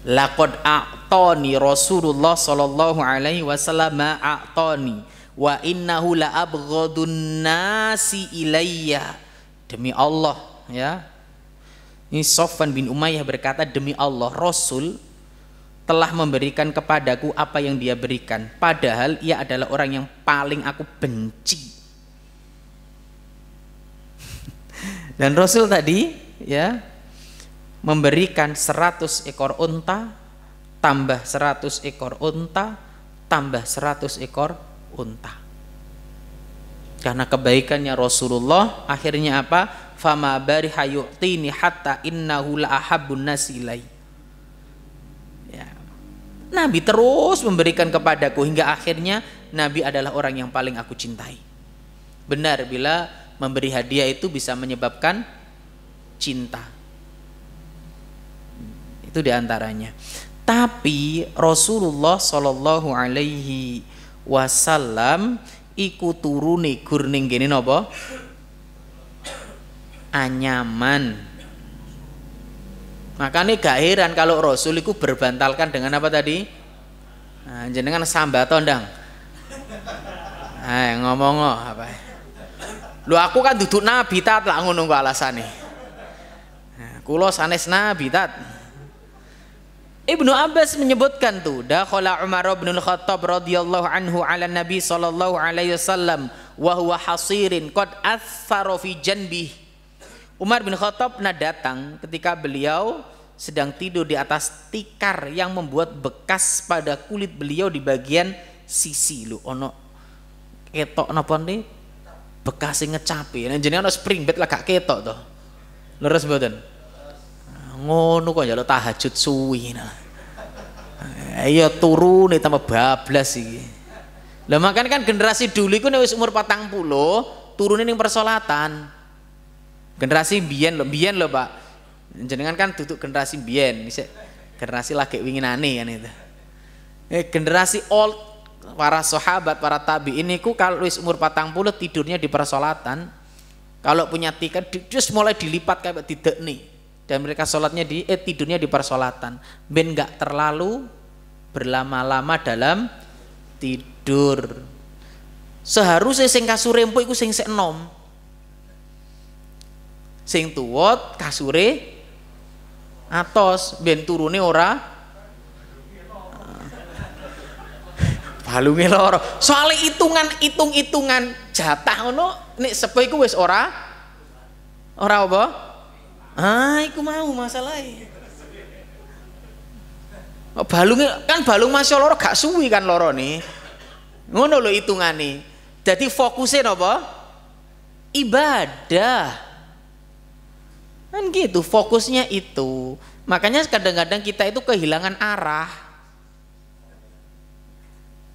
laqad a'tani Rasulullah sallallahu alaihi wasallam ma a'tani wa innahu la abghadun nasi ilayya. Demi Allah, ya. Ini Sofwan bin Umayyah berkata, demi Allah, Rasul telah memberikan kepadaku apa yang dia berikan, padahal ia adalah orang yang paling aku benci. Dan Rasul tadi, ya, memberikan 100 ekor unta tambah 100 ekor unta tambah 100 ekor unta. Karena kebaikannya Rasulullah, akhirnya apa? Fama bariha yu'tini hatta innahu la ahabbun nasi ilai. Ya. Nabi terus memberikan kepadaku hingga akhirnya Nabi adalah orang yang paling aku cintai. Benar bila memberi hadiah itu bisa menyebabkan cinta. Itu diantaranya. Tapi Rasulullah sallallahu alaihi wasallam iku turune gur ning kene napa? Anyaman. Makanya gak heran kalau Rasul itu berbantalkan dengan apa tadi? Nah, jenengan sambat ndang. Ngomong apa? Lu aku kan duduk nabi tat lah ngono kok alasane. Nah, kula sanes nabi tat. Ibnu Abbas menyebutkan tuh, dakhala Umar bin Al-Khattab radhiyallahu anhu ala Nabi sallallahu alaihi wasallam wa huwa hasirin qad athara fi janbih. Umar bin Khattab pernah datang ketika beliau sedang tidur di atas tikar yang membuat bekas pada kulit beliau di bagian sisi. Lu ono ketok napa nih? Bekas ngecapi. Nah jenenge ono spring bed lah gak ketok to. Leres mboten? Ngono kok njaluk tahajud suwi. Ayo turun tambah bablas iki. Lah makane kan generasi dulu iku nek wis umur 40 turune ning persolatan. Generasi biyen lho Pak. Jenengan kan duduk generasi biyen, generasi lagi winginane kan itu. Generasi old, para sahabat, para tabi'in niku kalau wis umur 40 tidurnya di persolatan. Kalau punya tiket just mulai dilipat kayak didekne. Dan mereka sholatnya tidurnya di persolatan. Ben enggak terlalu berlama-lama dalam tidur. Seharusnya sing kasure empuk iku sing sek enom. Sing tuwot kasure atos ben turune ora balunge loro. Soale hitung-hitungan jatah ngono nek sepuh iku wis ora apa? Iku mau masalahe. Balunge kan balung masih loro gak suwi kan loro nih. Ngono lho hitungane. Jadi fokusnya napa? Ibadah. Kan gitu fokusnya itu. Makanya kadang-kadang kita itu kehilangan arah.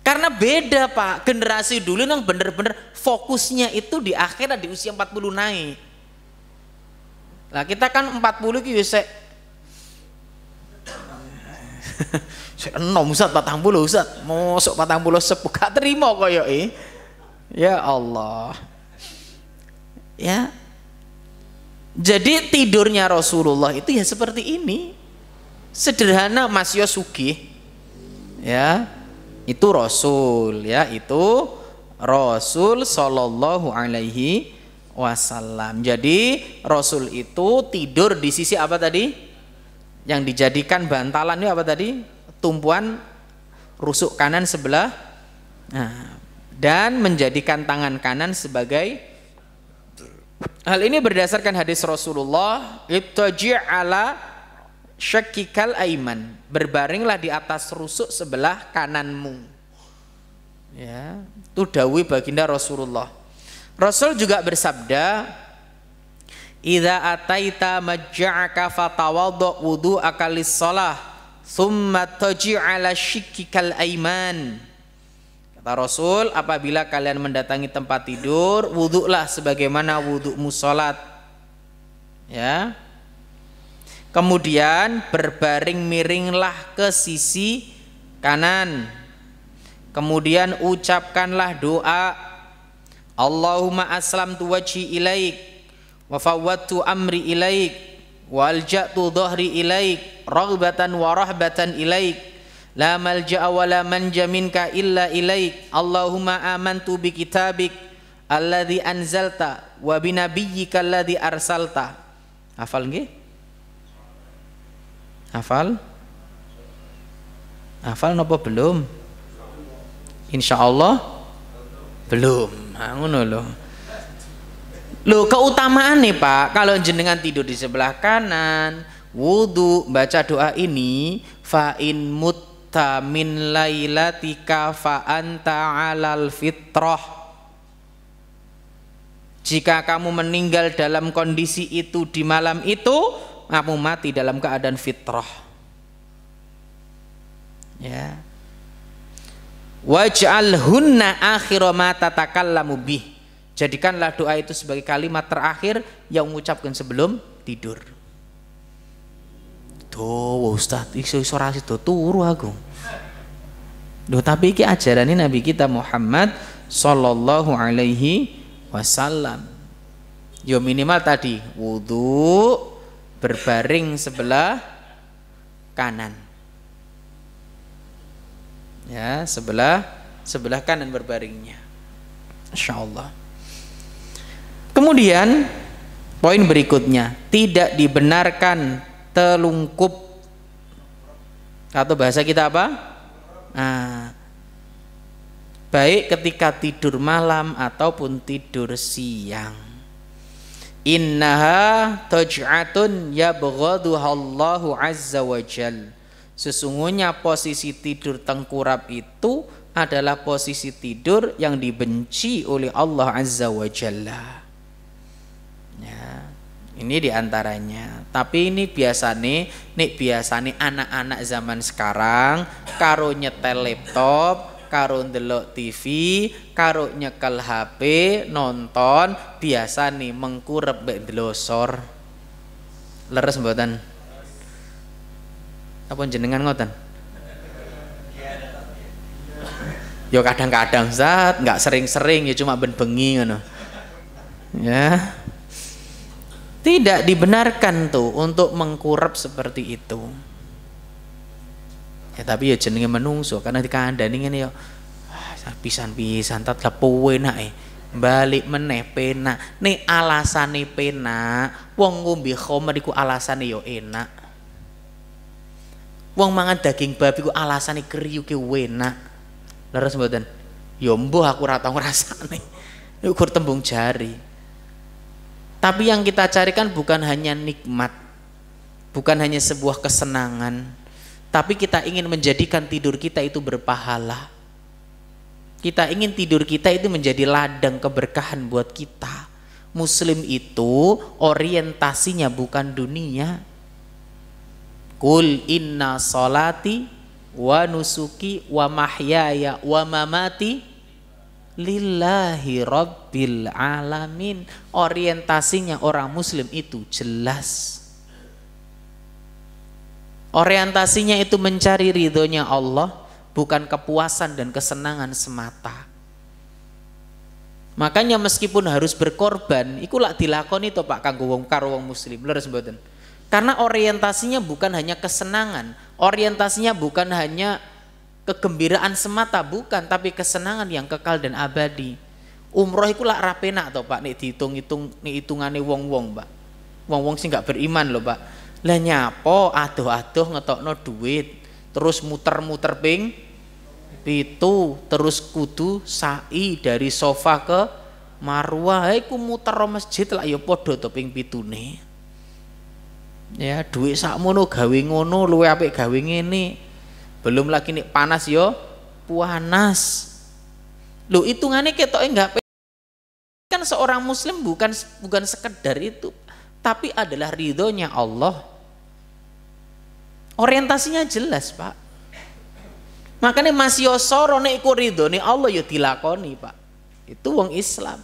Karena beda Pak, generasi dulu yang bener-bener fokusnya itu di akhirat di usia 40 naik. Lah kita kan 40 ki wis sek enom Ustaz 40 Ustaz. Mosok 40 sepuh gak terima koyoke. Ya Allah. Ya. Jadi tidurnya Rasulullah itu ya seperti ini, sederhana Mas Yosugi, ya itu Rasul, ya itu Rasul Sallallahu Alaihi Wasallam. Jadi Rasul itu tidur di sisi apa tadi? Yang dijadikan bantalan itu apa tadi? Tumpuan rusuk kanan sebelah, dan menjadikan tangan kanan sebagai. Hal ini berdasarkan hadis Rasulullah, ittaji' ala syakkikal aiman, berbaringlah di atas rusuk sebelah kananmu. Ya, itu dawuh baginda Rasulullah. Rasul juga bersabda, idza ataita majja'aka fatawaddu wudu'aka lis-shalah thumma taji' ala shikkikal aiman. Kata Rasul, apabila kalian mendatangi tempat tidur, wudhulah sebagaimana wudhumu sholat. Ya. Kemudian berbaring miringlah ke sisi kanan. Kemudian ucapkanlah doa, Allahumma aslamtu wajhi ilaik wa fawwadtu amri ilaik wa alja'tu dhahri ilaik raghbatan wa rahbatan ilaik la malja'a wa la manja minka illa ilaik. Allahumma amantu bi kitabik alladzi anzalta wa bi nabiyyika alladzi arsalta. Hafal nggih? Hafal? Hafal napa belum? Insyaallah belum. Ngono lho. Loh, keutamaan nih Pak, kalau jenengan tidur di sebelah kanan, wudu, baca doa ini, fa in mutta min lailatika fa anta 'alal fitrah. Jika kamu meninggal dalam kondisi itu di malam itu, kamu mati dalam keadaan fitrah. Ya. Waj'alhunna akhira ma tatakallamu bih. Jadikanlah doa itu sebagai kalimat terakhir yang mengucapkan sebelum tidur. Tuh Ustaz, iso rasi tuh turu aku. Duh, tapi iki ajaran Nabi kita Muhammad sallallahu alaihi wasallam. Yo minimal tadi wudu, berbaring sebelah kanan. Ya, sebelah kanan berbaringnya. Insyaallah. Kemudian poin berikutnya, tidak dibenarkan telungkup, atau bahasa kita apa? Baik ketika tidur malam ataupun tidur siang. Innaha taj'atun yabghaduha Allahu azza wa jalla. Sesungguhnya posisi tidur tengkurap itu adalah posisi tidur yang dibenci oleh Allah azza wa jalla. Ya, ini diantaranya. Tapi ini biasane anak-anak zaman sekarang karo nyetel laptop, karo ndelok TV, karo nyekel HP, nonton, biasa nih mengkurep mbek ndelosor. Leres mboten? Apa jenengan ngoten? Ya kadang-kadang Ustaz, enggak sering-sering, ya cuma ben bengi ngono. Ya. Tidak dibenarkan tuh untuk mengkurep seperti itu. Ya tapi ya jenenge menungso, karena dikandani ngene ya. Pisan-pisan tat lepu enake. Balik meneh penak. Nek alasane penak, wong ngombe khamr iku alasane ya enak. Wong mangan daging babi ku alasane kriuke enak. Leres mboten? Ya mbuh aku ora tau ngrasane. Ukur tembung jari. Tapi yang kita carikan bukan hanya nikmat, bukan hanya sebuah kesenangan, tapi kita ingin menjadikan tidur kita itu berpahala. Kita ingin tidur kita itu menjadi ladang keberkahan buat kita. Muslim itu orientasinya bukan dunia. Qul inna salati wa nusuki wa mahyaya wa mamati lillahi rabbil alamin. Orientasinya orang muslim itu jelas. Orientasinya itu mencari ridhonya Allah, bukan kepuasan dan kesenangan semata. Makanya meskipun harus berkorban, iku lak dilakoni to Pak kanggo wong karo wong muslim. Leres mboten? Karena orientasinya bukan hanya kesenangan, orientasinya bukan hanya kegembiraan semata, bukan, tapi kesenangan yang kekal dan abadi. Umroh iku lak ra penak to Pak, nek dihitung-hitung nek hitungane wong-wong, Pak. Wong-wong sing gak beriman lho, Pak. Lah nyapo adoh-adoh ngetokno duit, terus muter-muter ping pitu, terus kudu sa'i dari sofa ke Marwah. Iku muter masjid lah ya padha to ping pitune. Ya duit sakmono gawe ngono luwe apik gawe ngene. Belum lagi nek panas yo panas. Lho hitungane ketoke enggak kan seorang muslim bukan sekedar itu, tapi adalah ridhonya Allah. Orientasinya jelas, Pak. Makanya Mas Yosoro nek iku ridhone Allah ya dilakoni, Pak. Itu wong Islam.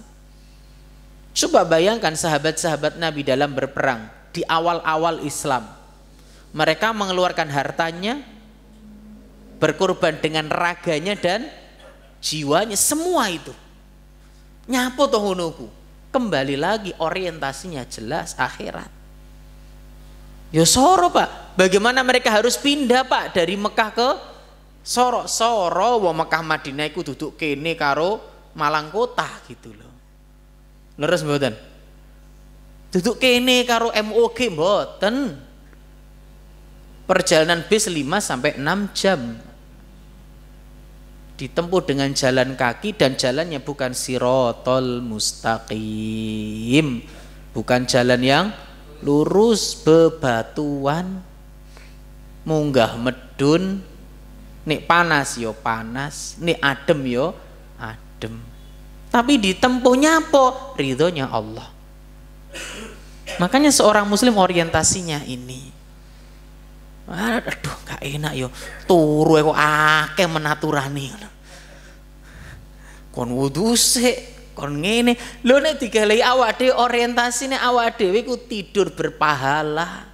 Coba bayangkan sahabat-sahabat Nabi dalam berperang di awal-awal Islam. Mereka mengeluarkan hartanya, berkorban dengan raganya dan jiwanya, semua itu. Nyapo toh ngonoku. Kembali lagi orientasinya jelas akhirat. Yosoro, Pak. Bagaimana mereka harus pindah, Pak, dari Mekah ke Soro. Wong Mekah Madinah iku duduk kene karo Malang Kota gitu loh. Leres mboten? Duduk kene karo MOG mboten. Perjalanan bis 5 sampai 6 jam. Ditempuh dengan jalan kaki dan jalannya bukan sirotol mustaqim. Bukan jalan yang lurus, bebatuan. Munggah medun. Nek panas yo panas, nek adem yo adem. Tapi ditempuhnya apa? Ridhonya Allah. Makanya seorang muslim orientasinya ini. Aduh, gak enak yo. Turu kok akeh menaturani. Kon wudu sik, kon ngene. Lho nek digalehi awak dhewe orientasine awak dhewe ku tidur berpahala.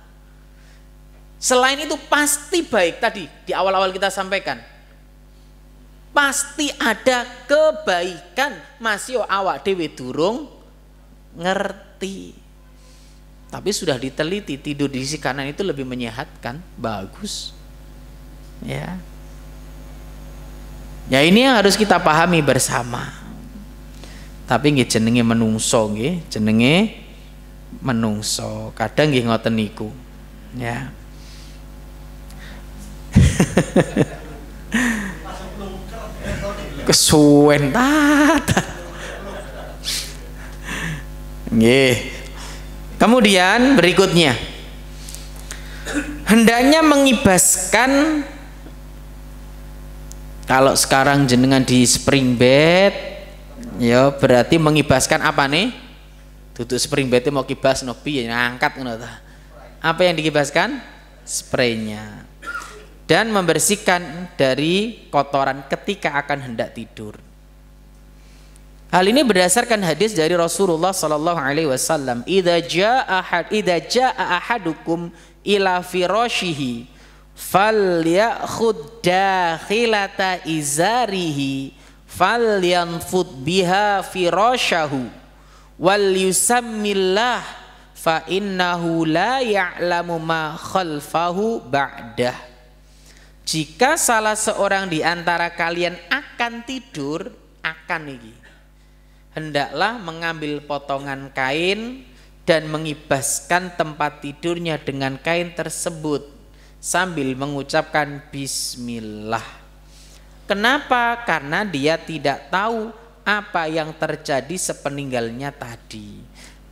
Selain itu pasti baik, tadi di awal-awal kita sampaikan. Pasti ada kebaikan, masih awak dhewe durung ngerti. Tapi sudah diteliti tidur di sisi kanan itu lebih menyehatkan, bagus. Ya. Ya ini yang harus kita pahami bersama. Tapi nggih jenenge menungso nggih, jenenge menungso. Kadang nggih ngoten niku. Ya. Kesuwen tata. Nggih. Kemudian berikutnya, hendaknya mengibaskan, kalau sekarang jenengan di spring bed, ya berarti mengibaskan apa nih? Duduk spring bed mau kibas no piye ngangkat ngono ta. Apa yang dikibaskan? Spraynya. Dan membersihkan dari kotoran ketika akan hendak tidur. Hal ini berdasarkan hadis dari Rasulullah sallallahu alaihi wasallam, "Idza jaa ahadukum ila firashihi falyakhud dakhilata izarihi falyanfud biha firashahu wal yusammillah fa innahu la ya'lamu ma khalfahu ba'dah." Jika salah seorang di antara kalian akan tidur, hendaklah mengambil potongan kain dan mengibaskan tempat tidurnya dengan kain tersebut sambil mengucapkan bismillah. Kenapa? Karena dia tidak tahu apa yang terjadi sepeninggalnya tadi.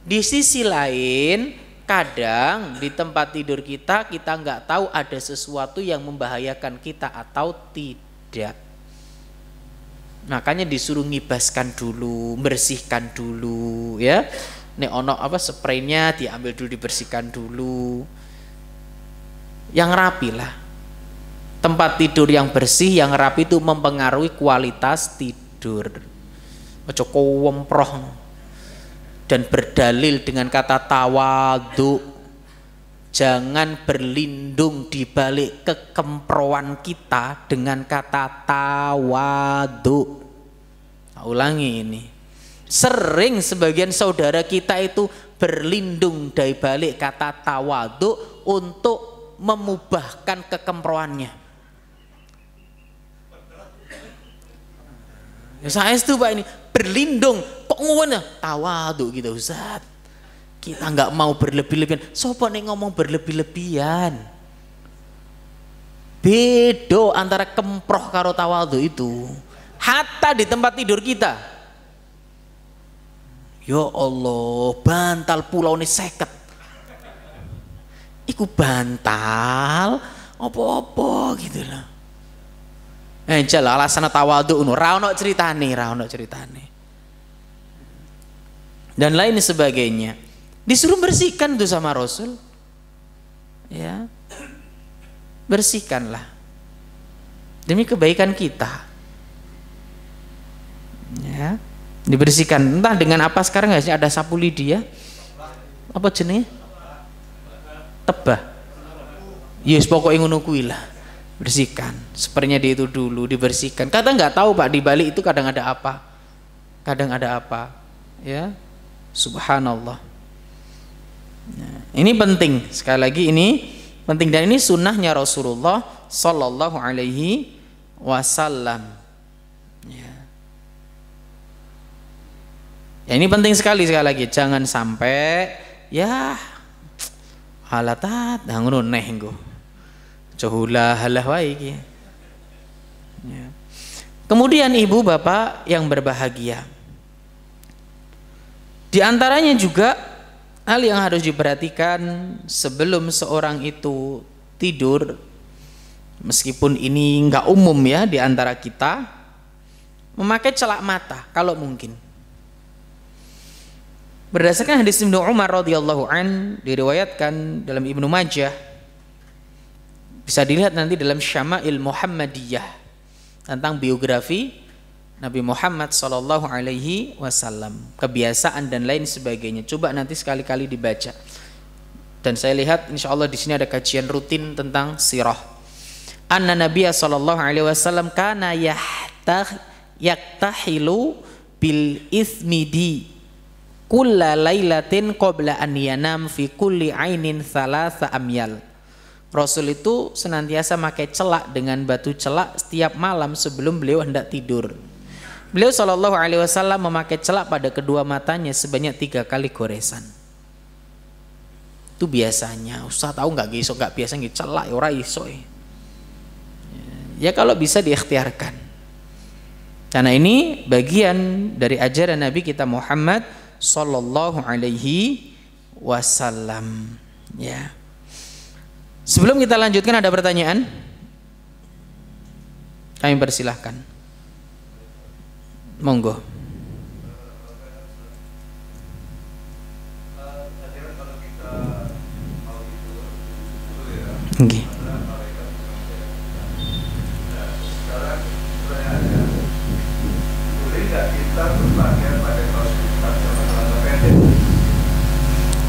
Di sisi lain, kadang di tempat tidur kita nggak tahu ada sesuatu yang membahayakan kita atau tidak. Makanya disuruh ngibaskan dulu, bersihkan dulu, ya. Nek ono apa spraynya diambil dulu, dibersihkan dulu. Yang rapi lah. Tempat tidur yang bersih, yang rapi itu mempengaruhi kualitas tidur. Ojo kowemproh. Dan berdalil dengan kata tawadhu. Jangan berlindung di balik kekemproan kita dengan kata tawadhu. Ulangi ini. Sering sebagian saudara kita itu berlindung dari balik kata tawadhu untuk memubahkan kekemproannya. Ya saya itu Pak ini berlindung kok ngono tawadhu gitu Ustaz. Kita nggak mau berlebih-lebihan. Sopo nih ngomong berlebih-lebihan. Bedo antara kemproh karo tawadhu itu. Hatta di tempat tidur kita. Ya Allah, bantal pulau ini 50. Iku bantal apa-apa gitu loh. Jal alasan tawadhu ngono, ra ono ceritane. Dan lain sebagainya. Disuruh bersihkan itu sama Rasul. Ya. bersihkanlah demi kebaikan kita. Ya, dibersihkan entah dengan apa. Sekarang nggak sih ada sapu lidi ya, apa jenisnya, tebah, yes pokoknya ngono kuwi lah, bersihkan sepertinya dia itu dulu dibersihkan. Kadang nggak tahu Pak, di balik itu kadang ada apa, ya, subhanallah. Nah, ini penting, sekali lagi ini penting, dan ini sunnahnya Rasulullah Sallallahu Alaihi Wasallam. Ya, ini penting sekali lagi, jangan sampai ya halatat ngono neh engko. Cohula halah wae iki. Ya. Kemudian ibu bapak yang berbahagia, di antaranya juga hal yang harus diperhatikan sebelum seorang itu tidur, meskipun ini enggak umum ya di antara kita, memakai celak mata kalau mungkin. Berdasarkan hadis Ibnu Umar radhiyallahu an, diriwayatkan dalam Ibnu Majah, bisa dilihat nanti dalam Syama'il Muhammadiyah tentang biografi Nabi Muhammad sallallahu alaihi wasallam, kebiasaan dan lain sebagainya. Coba nanti sekali-kali dibaca. Dan saya lihat insyaallah di sini ada kajian rutin tentang sirah. Anna Nabiya sallallahu alaihi wasallam kana yaktahilu bil ismidi kulla lailatin qabla an yanam fi kulli ainin thalatha amyal. Rasul itu senantiasa pakai celak dengan batu celak setiap malam sebelum beliau hendak tidur. Beliau sallallahu alaihi wasallam memakai celak pada kedua matanya sebanyak 3 kali goresan. Itu biasanya. Ustaz tahu nggak iso, nggak biasa nggih celak ora iso. Ya kalau bisa diikhtiarkan. Karena ini bagian dari ajaran Nabi kita Muhammad sallallahu alaihi wasallam. Ya. Sebelum kita lanjutkan, ada pertanyaan? Kami persilahkan. Monggo. Nggih.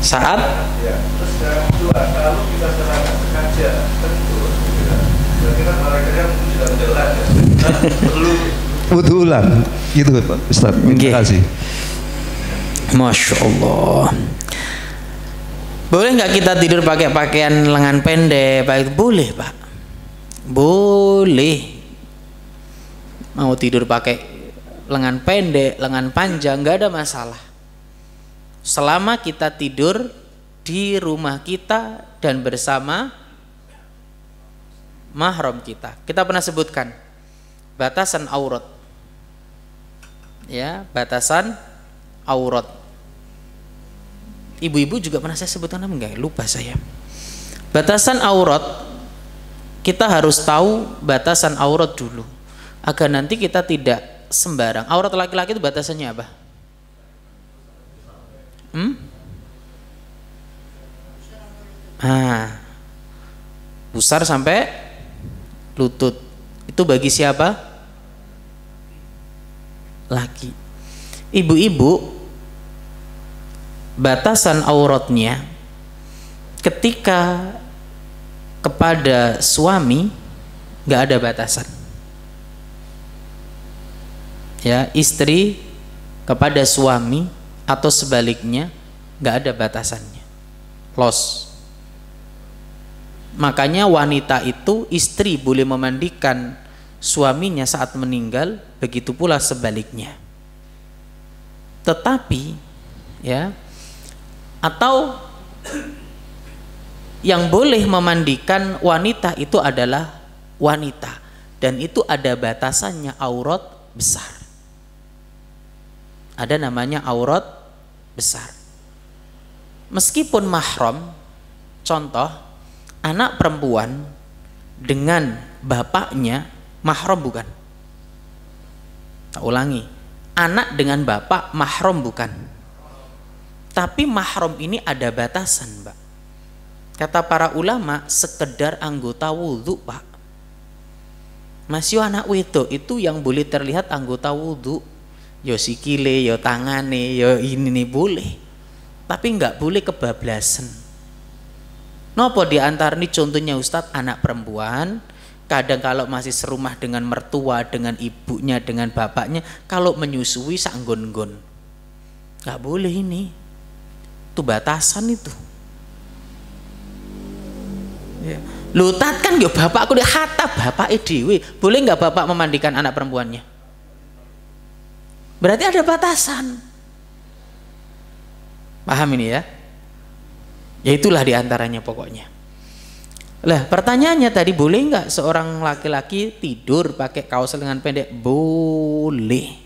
Saat ya, terus yang kedua, kalau kita serangan sengaja terus berarti kan malaikatnya mungkin sudah menjelat ya, perlu wudhu ulang gitu Pak Ustaz. Terima kasih. Masya Allah. Boleh nggak kita tidur pakai pakaian lengan pendek? Boleh Pak, boleh. Mau tidur pakai lengan pendek, lengan panjang, nggak ada masalah. Selama kita tidur di rumah kita dan bersama mahram kita. Kita pernah sebutkan batasan aurat. Ya, batasan aurat. Ibu-ibu juga pernah saya sebutkan, enggak? Lupa saya. Batasan aurat, kita harus tahu batasan aurat dulu agar nanti kita tidak sembarang. Aurat laki-laki itu batasannya apa? Pusar sampai lutut. Itu bagi siapa? Laki. Ibu-ibu, batasan auratnya ketika kepada suami nggak ada batasan. Ya, istri kepada suami atau sebaliknya nggak ada batasannya, los. Makanya wanita itu, istri boleh memandikan suaminya saat meninggal, begitu pula sebaliknya. Tetapi ya, atau yang boleh memandikan wanita itu adalah wanita, dan itu ada batasannya, aurat besar. Ada namanya aurat besar. Meskipun mahram, contoh anak perempuan dengan bapaknya mahram bukan? Tak ulangi, anak dengan bapak mahram bukan? Tapi mahram ini ada batasan, Mbak. Kata para ulama, sekedar anggota wudhu, Pak. Masih anak wedok itu yang boleh terlihat anggota wudhu. Yo sikile, yo tangane, yo ini nih boleh. Tapi nggak boleh kebablasan. Nopo diantar nih contohnya Ustadz, anak perempuan, kadang kalau masih serumah dengan mertua, dengan ibunya, dengan bapaknya, kalau menyusui sanggon-gon. Nggak boleh ini. Itu batasan itu. Ya. Lu tat kan yo bapakku dia hatta bapak dewe. Boleh nggak bapak memandikan anak perempuannya? Berarti ada batasan. Paham ini ya? Ya itulah diantaranya pokoknya. Lah pertanyaannya tadi, boleh nggak seorang laki-laki tidur pakai kaos lengan pendek? Boleh.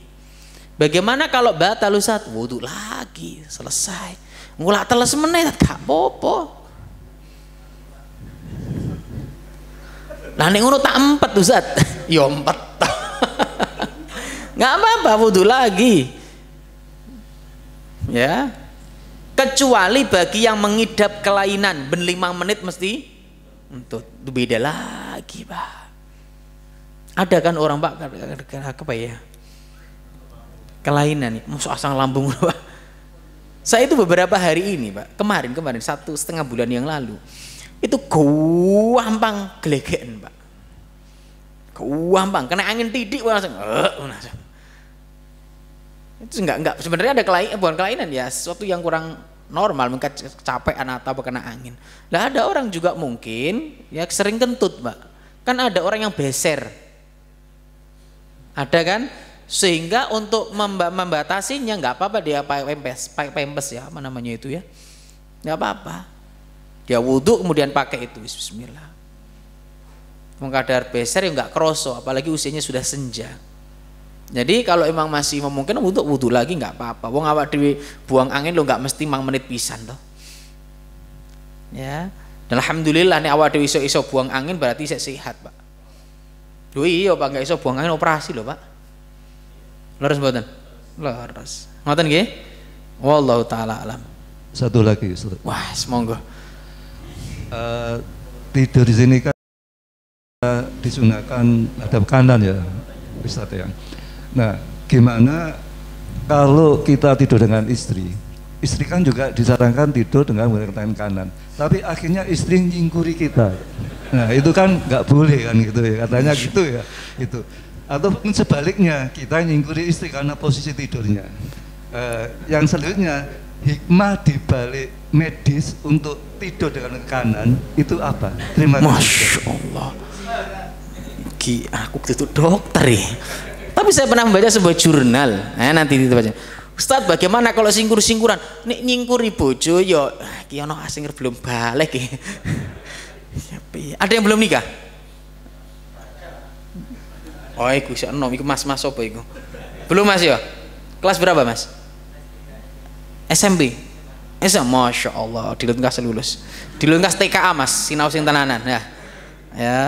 Bagaimana kalau batal Ustaz? Wudu lagi, selesai. Ngulak teles menit gak apa-apa. Lah nek ngono tak empet Ustaz. Ya empet. Nggak apa-apa, wudu lagi. Ya. Kecuali bagi yang mengidap kelainan, ben 5 menit mesti untuk itu beda lagi, Pak. Ada kan orang Pak apa ya? Kelainan nih, masuk asam lambung, Pak. Saya itu beberapa hari ini, Pak. Kemarin 1,5 bulan yang lalu. Itu gampang gelegeken, Pak. Gampang kena angin tidik langsung. Itu enggak sebenarnya ada kelainan, bukan kelainan ya, sesuatu yang kurang normal, mungkin kecapean atau kena angin. Lah ada orang juga mungkin ya sering kentut, Pak. Kan ada orang yang beser. Ada kan? Sehingga untuk membatasinya nggak apa-apa dia pakai pempes ya, apa namanya itu ya. Nggak apa-apa. Dia wudhu kemudian pakai itu, bismillah. Mengkadar beser ya nggak kroso, apalagi usianya sudah senja. Jadi kalau emang masih memungkinkan wudhu lagi nggak apa-apa. Wong awak dhewe buang angin lo nggak mesti 5 menit pisan toh. Ya. Dan alhamdulillah nih awak dhewe iso buang angin berarti sehat, Pak. Lho iya Pak, nggak iso buang angin operasi loh, Pak. Leres mboten? Leres. Ngoten nggih? Wallahu taala alam. Satu lagi Ustaz. Wah, semoga. Tidur di sini kan disunahkan hadap kanan ya, Ustaz ya. Nah, gimana kalau kita tidur dengan istri? Istri kan juga disarankan tidur dengan menggunakan tangan kanan. Tapi akhirnya istri nyingkuri kita. Nah, itu kan nggak boleh kan gitu ya, katanya gitu ya. Itu. Ataupun sebaliknya, kita nyingkuri istri karena posisi tidurnya. Yang selanjutnya, hikmah dibalik medis untuk tidur dengan kanan itu apa? Terima kasih. Masya Allah. Aku itu dokter ya. Tapi saya pernah membaca sebuah jurnal. Nanti dibaca. Ustadz, bagaimana kalau singkur-singkuran? Nek nyingkuri bojo yo, ki ono asing belum balik ya. Ada yang belum nikah? Oh, iku sik enom, iku mas-mas apa iku? Belum Mas ya? Kelas berapa Mas? SMP. Masya Allah, dilengkas lulus. Dilengkas TKA Mas, sinau sing tenanan ya. Ya.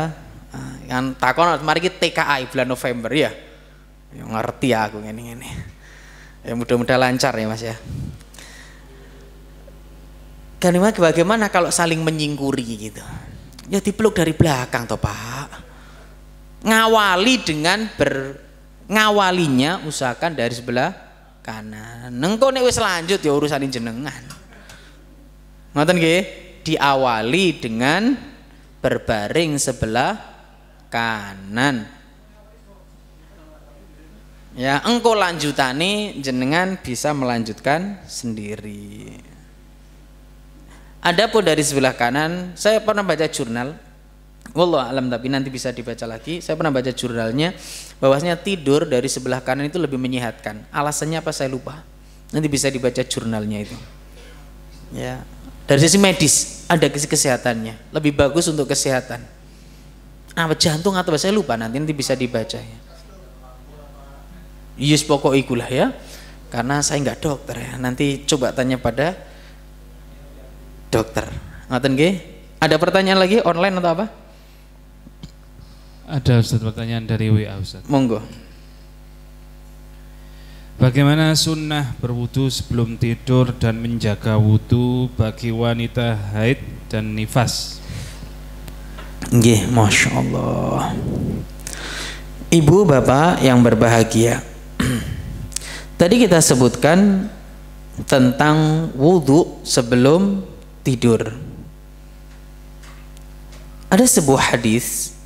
Yang takon mari ki TKA bulan November ya. Ya ngerti aku ngene-ngene. Ya mudah-mudahan lancar ya Mas ya. Bagaimana kalau saling menyingkuri gitu? Ya dipeluk dari belakang toh Pak. Ngawali dengan ngawalinya usahakan dari sebelah kanan. Nengko nek wis lanjut ya urusan jenengan. Ngoten nggih? Diawali dengan berbaring sebelah kanan. Ya, engko lanjutane jenengan bisa melanjutkan sendiri. Adapun dari sebelah kanan, saya pernah baca jurnal, wallahu alam, tapi nanti bisa dibaca lagi. Saya pernah baca jurnalnya bahwasanya tidur dari sebelah kanan itu lebih menyehatkan. Alasannya apa saya lupa. Nanti bisa dibaca jurnalnya itu. Ya, dari sisi medis ada sisi kesehatannya, lebih bagus untuk kesehatan. Apa jantung atau saya lupa, nanti bisa dibaca ya. Yes pokok ikulah ya. Karena saya nggak dokter ya. Nanti coba tanya pada dokter. Ngoten nggih? Ada pertanyaan lagi online atau apa? Ada Ustaz, pertanyaan dari WA Ustaz. Monggo. Bagaimana sunnah berwudu sebelum tidur dan menjaga wudu bagi wanita haid dan nifas. Nggih, Masya Allah. Ibu bapak yang berbahagia, tadi kita sebutkan tentang wudhu sebelum tidur. Ada sebuah hadis,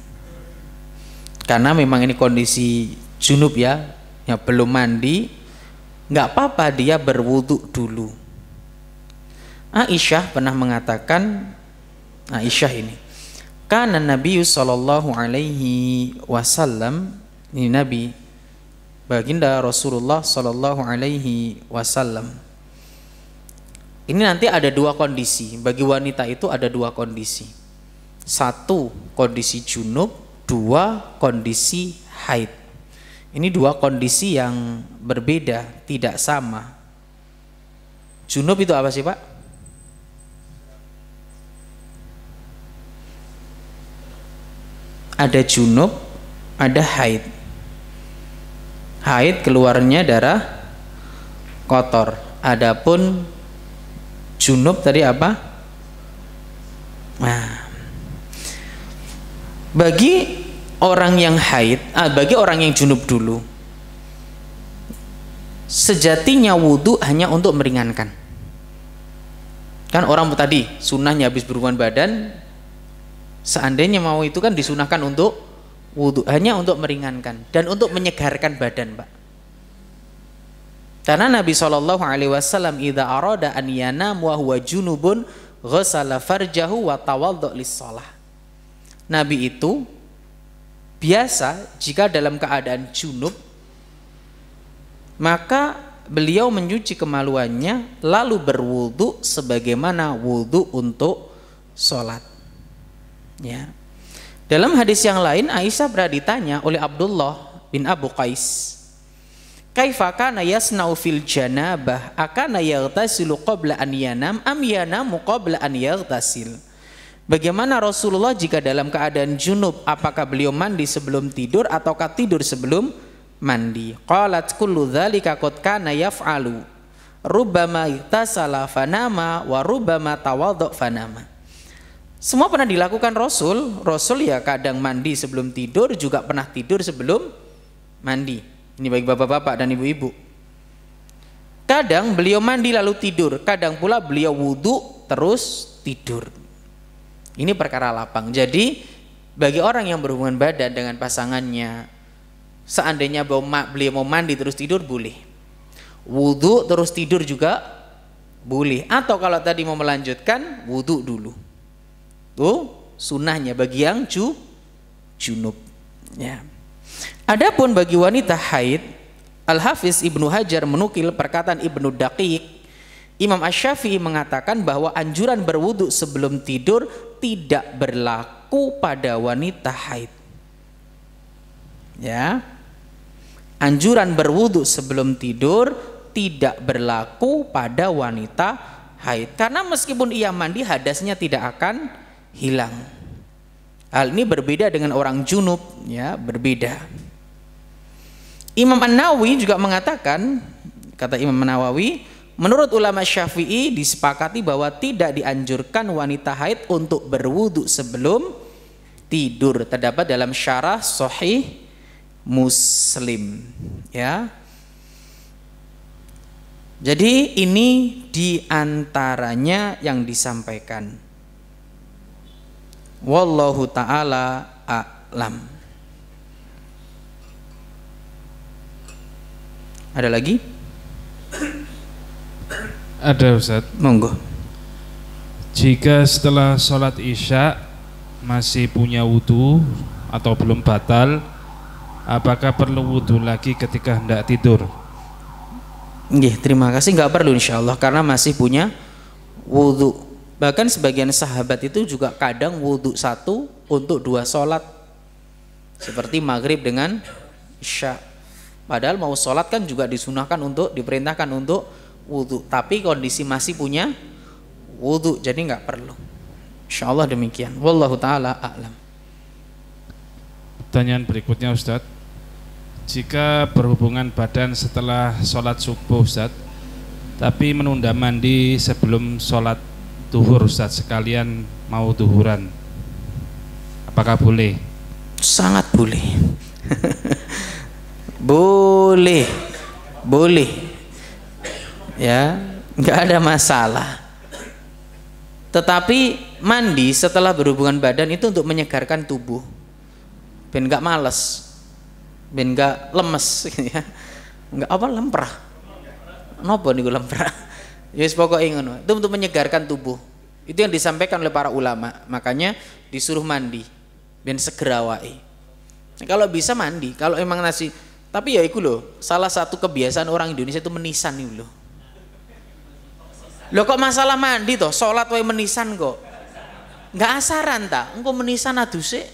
karena memang ini kondisi junub ya belum mandi, nggak apa-apa dia berwudhu dulu. Aisyah pernah mengatakan, Aisyah ini, karena Nabi sallallahu alaihi wasallam, ini Nabi baginda Rasulullah sallallahu alaihi wasallam. Ini nanti ada dua kondisi bagi wanita, itu ada dua kondisi. Satu kondisi junub, dua kondisi haid. Ini dua kondisi yang berbeda, tidak sama. Junub itu apa sih Pak? Ada junub, ada haid. Haid keluarnya darah kotor. Adapun junub tadi apa? Nah, bagi orang yang haid, bagi orang yang junub dulu, sejatinya wudhu hanya untuk meringankan. Kan orang tadi sunnahnya habis berhubungan badan, seandainya mau itu kan disunahkan untuk wudhu, hanya untuk meringankan dan untuk menyegarkan badan, Pak. Karena Nabi SAW idza arada an yanam wa huwa junubun ghassala farjahu wa tawaddu lis-shalah. Nabi itu biasa jika dalam keadaan junub, maka beliau mencuci kemaluannya lalu berwudu sebagaimana wudu untuk sholat. Ya. Dalam hadis yang lain, Aisyah pernah ditanya oleh Abdullah bin Abu Qais, kaifa kana yasna'u fil janabah, akana yaghtasilu qabla an yanam am yanamu qabla an yaghtasil. Bagaimana Rasulullah jika dalam keadaan junub, apakah beliau mandi sebelum tidur ataukah tidur sebelum mandi? Qalat kullu dzalika qad kana yaf'alu rubbama igtasala fanama wa rubbama tawadda fanama. Semua pernah dilakukan Rasul. Rasul ya kadang mandi sebelum tidur, juga pernah tidur sebelum mandi. Ini bagi bapak-bapak dan ibu-ibu. Kadang beliau mandi lalu tidur, kadang pula beliau wudhu terus tidur. Ini perkara lapang. Jadi bagi orang yang berhubungan badan dengan pasangannya, seandainya beliau mau mandi terus tidur boleh, wudhu terus tidur juga boleh. Atau kalau tadi mau melanjutkan, wudhu dulu. Tuh sunnahnya bagi yang junub. Ya. Adapun bagi wanita haid, Al-Hafiz Ibnu Hajar menukil perkataan Ibnu Daqiq, Imam Asy-Syafi'i mengatakan bahwa anjuran berwudu sebelum tidur tidak berlaku pada wanita haid. Ya. Anjuran berwudu sebelum tidur tidak berlaku pada wanita haid, karena meskipun ia mandi hadasnya tidak akan hilang. Hal ini berbeda dengan orang junub, ya, berbeda. Imam An-Nawawi juga mengatakan, kata Imam An-Nawawi, menurut ulama Syafi'i disepakati bahwa tidak dianjurkan wanita haid untuk berwudu sebelum tidur. Terdapat dalam syarah Sahih Muslim, ya. Jadi ini diantaranya yang disampaikan. Wallahu ta'ala a'lam. Ada lagi? Ada Ustaz. Monggo. Jika setelah sholat isya masih punya wudu atau belum batal, apakah perlu wudu lagi ketika hendak tidur? Nggih, terima kasih, nggak perlu insyaallah karena masih punya wudu. Bahkan sebagian sahabat itu juga kadang wudu satu untuk dua sholat, seperti maghrib dengan isya. Padahal mau sholat kan juga disunahkan untuk, diperintahkan untuk wudu, tapi kondisi masih punya wudu, jadi nggak perlu. Insyaallah demikian. Wallahu ta'ala a'lam. Pertanyaan berikutnya Ustaz, jika berhubungan badan setelah sholat subuh Ustaz, tapi menunda mandi sebelum sholat duhur Ustaz, sekalian mau duhuran, apakah boleh? Sangat boleh. Boleh, boleh, ya, nggak ada masalah. Tetapi mandi setelah berhubungan badan itu untuk menyegarkan tubuh, ben nggak males, ben nggak lemes, ya, nggak apa lemprah, nopo niku lemprah. Yes pokoknya ngono. Itu untuk menyegarkan tubuh. Itu yang disampaikan oleh para ulama. Makanya disuruh mandi, ben segera wae. Kalau bisa mandi, kalau emang nasi. Tapi ya itu loh, salah satu kebiasaan orang Indonesia itu menisan nih loh. Loh kok masalah mandi toh, sholat wae menisan kok. Nggak asaran tak? Engko menisan aduse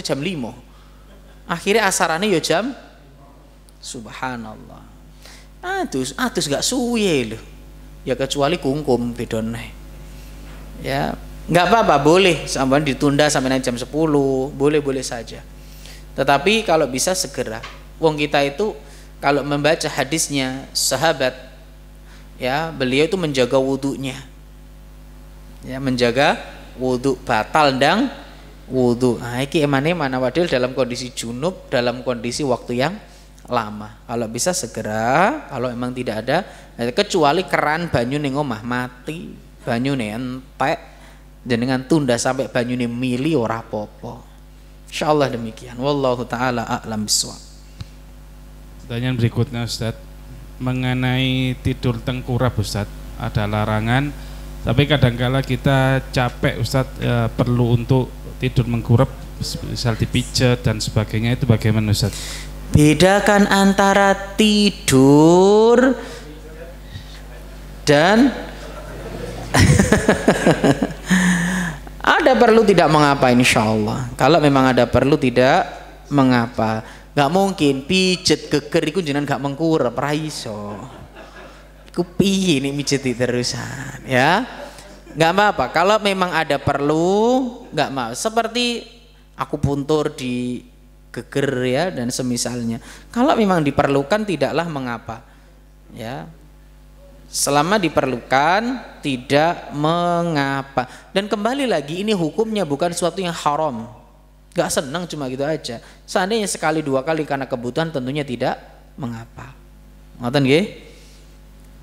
jam 5. Akhirnya asarannya ya jam, subhanallah. Adus nggak suwe loh. Ya kecuali kungkum bedone. Ya, nggak apa-apa, boleh sampai ditunda sampai nanti jam 10, boleh-boleh saja. Tetapi kalau bisa segera. Wong kita itu kalau membaca hadisnya sahabat, ya beliau itu menjaga wudunya, ya menjaga wudu, batal ndang wudu. Nah, iki emane mana wadil dalam kondisi junub, dalam kondisi waktu yang lama. Kalau bisa segera, kalau memang tidak ada, kecuali keran banyu ning omah mati, banyu entek, jenengan tunda sampai banyu mili ora apa-apa. Insyaallah demikian. Wallahu taala a'lam bishawab. Pertanyaan berikutnya Ustaz, mengenai tidur tengkurap Ustaz, ada larangan, tapi kadangkala kita capek Ustaz, perlu untuk tidur mengkurap, misal dipijat dan sebagainya, itu bagaimana Ustaz? Bedakan antara tidur dan ada perlu tidak mengapa, insya Allah. Kalau memang ada perlu tidak mengapa. Gak mungkin pijet geger iku jenengan gak mengkurep, ra iso. Iku piye nek mijeti terusan, ya? Gak apa-apa. Kalau memang ada perlu, gak mau. Seperti aku puntur di geger ya dan semisalnya. Kalau memang diperlukan tidaklah mengapa. Ya. Selama diperlukan tidak mengapa. Dan kembali lagi ini hukumnya bukan sesuatu yang haram. Gak senang cuma gitu aja. Seandainya sekali dua kali karena kebutuhan tentunya tidak mengapa. Ngoten nggih?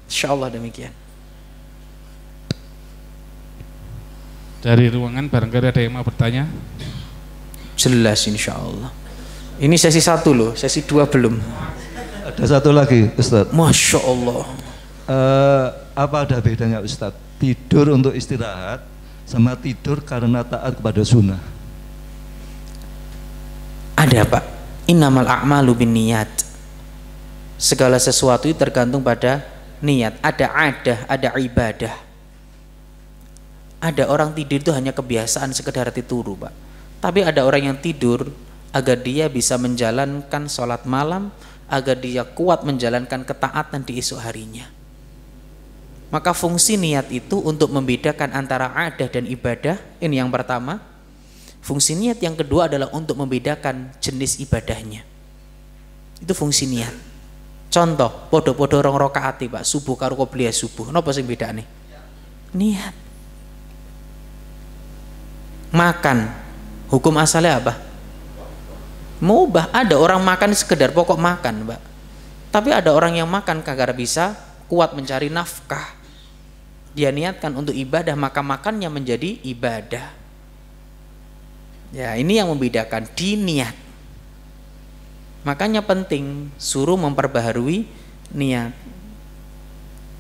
Insyaallah demikian. Dari ruangan barangkali ada yang mau bertanya? Jelas insyaallah. Ini sesi 1 loh, sesi 2 belum. Ada satu lagi Ustadz. Masya Allah. Apa ada bedanya Ustadz? Tidur untuk istirahat sama tidur karena taat kepada sunnah? Ada Pak. Innamal a'malu binniyat. Segala sesuatu itu tergantung pada niat. Ada adah, ada ibadah. Ada orang tidur itu hanya kebiasaan sekedar tituru Pak. Tapi ada orang yang tidur agar dia bisa menjalankan sholat malam, agar dia kuat menjalankan ketaatan di esok harinya. Maka fungsi niat itu untuk membedakan antara adah dan ibadah. Ini yang pertama. Fungsi niat yang kedua adalah untuk membedakan jenis ibadahnya. Itu fungsi niat. Contoh, podo-podo rong rakaati Pak, subuh karo qobliyah subuh. Napa sing bedane? Niat. Makan, hukum asalnya apa? Mubah. Ada orang makan sekedar pokok makan Pak. Tapi ada orang yang makan agar bisa kuat mencari nafkah. Dia niatkan untuk ibadah, maka makannya menjadi ibadah. Ya, ini yang membedakan di niat. Makanya penting suruh memperbaharui niat.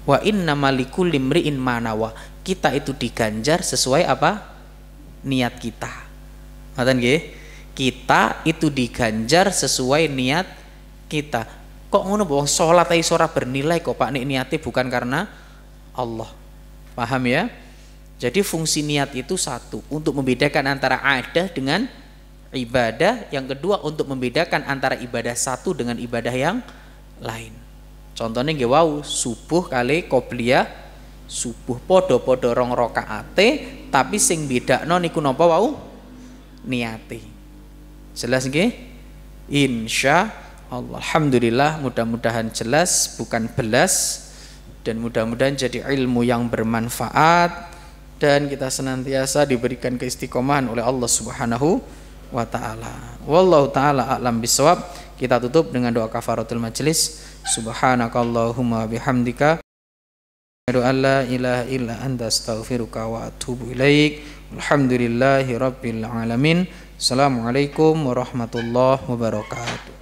Wa innamal likulli imri'in ma nawa. Kita itu diganjar sesuai apa? Niat kita. Ngoten nggih? Kita itu diganjar sesuai niat kita. Kok ngono wong salat ae ora bernilai kok Pak, nek niate bukan karena Allah. Paham ya? Jadi fungsi niat itu satu, untuk membedakan antara adah dengan ibadah. Yang kedua untuk membedakan antara ibadah satu dengan ibadah yang lain. Contohnya nggih wau subuh kali qobliyah subuh podo-podo rong rakaate, tapi sing bedakno niku napa wau? Niate. Jelas nggih? Insya Allah. Alhamdulillah, mudah-mudahan jelas bukan belas, dan mudah-mudahan jadi ilmu yang bermanfaat dan kita senantiasa diberikan keistiqomahan oleh Allah Subhanahu wa taala. Wallahu taala a'lam bishawab. Kita tutup dengan doa kafaratul majelis. Subhanakallahumma bihamdika asyhadu an la ilaha illa anta astaghfiruka wa atubu ilaik. Alhamdulillahirabbil alamin. Assalamualaikum warahmatullahi wabarakatuh.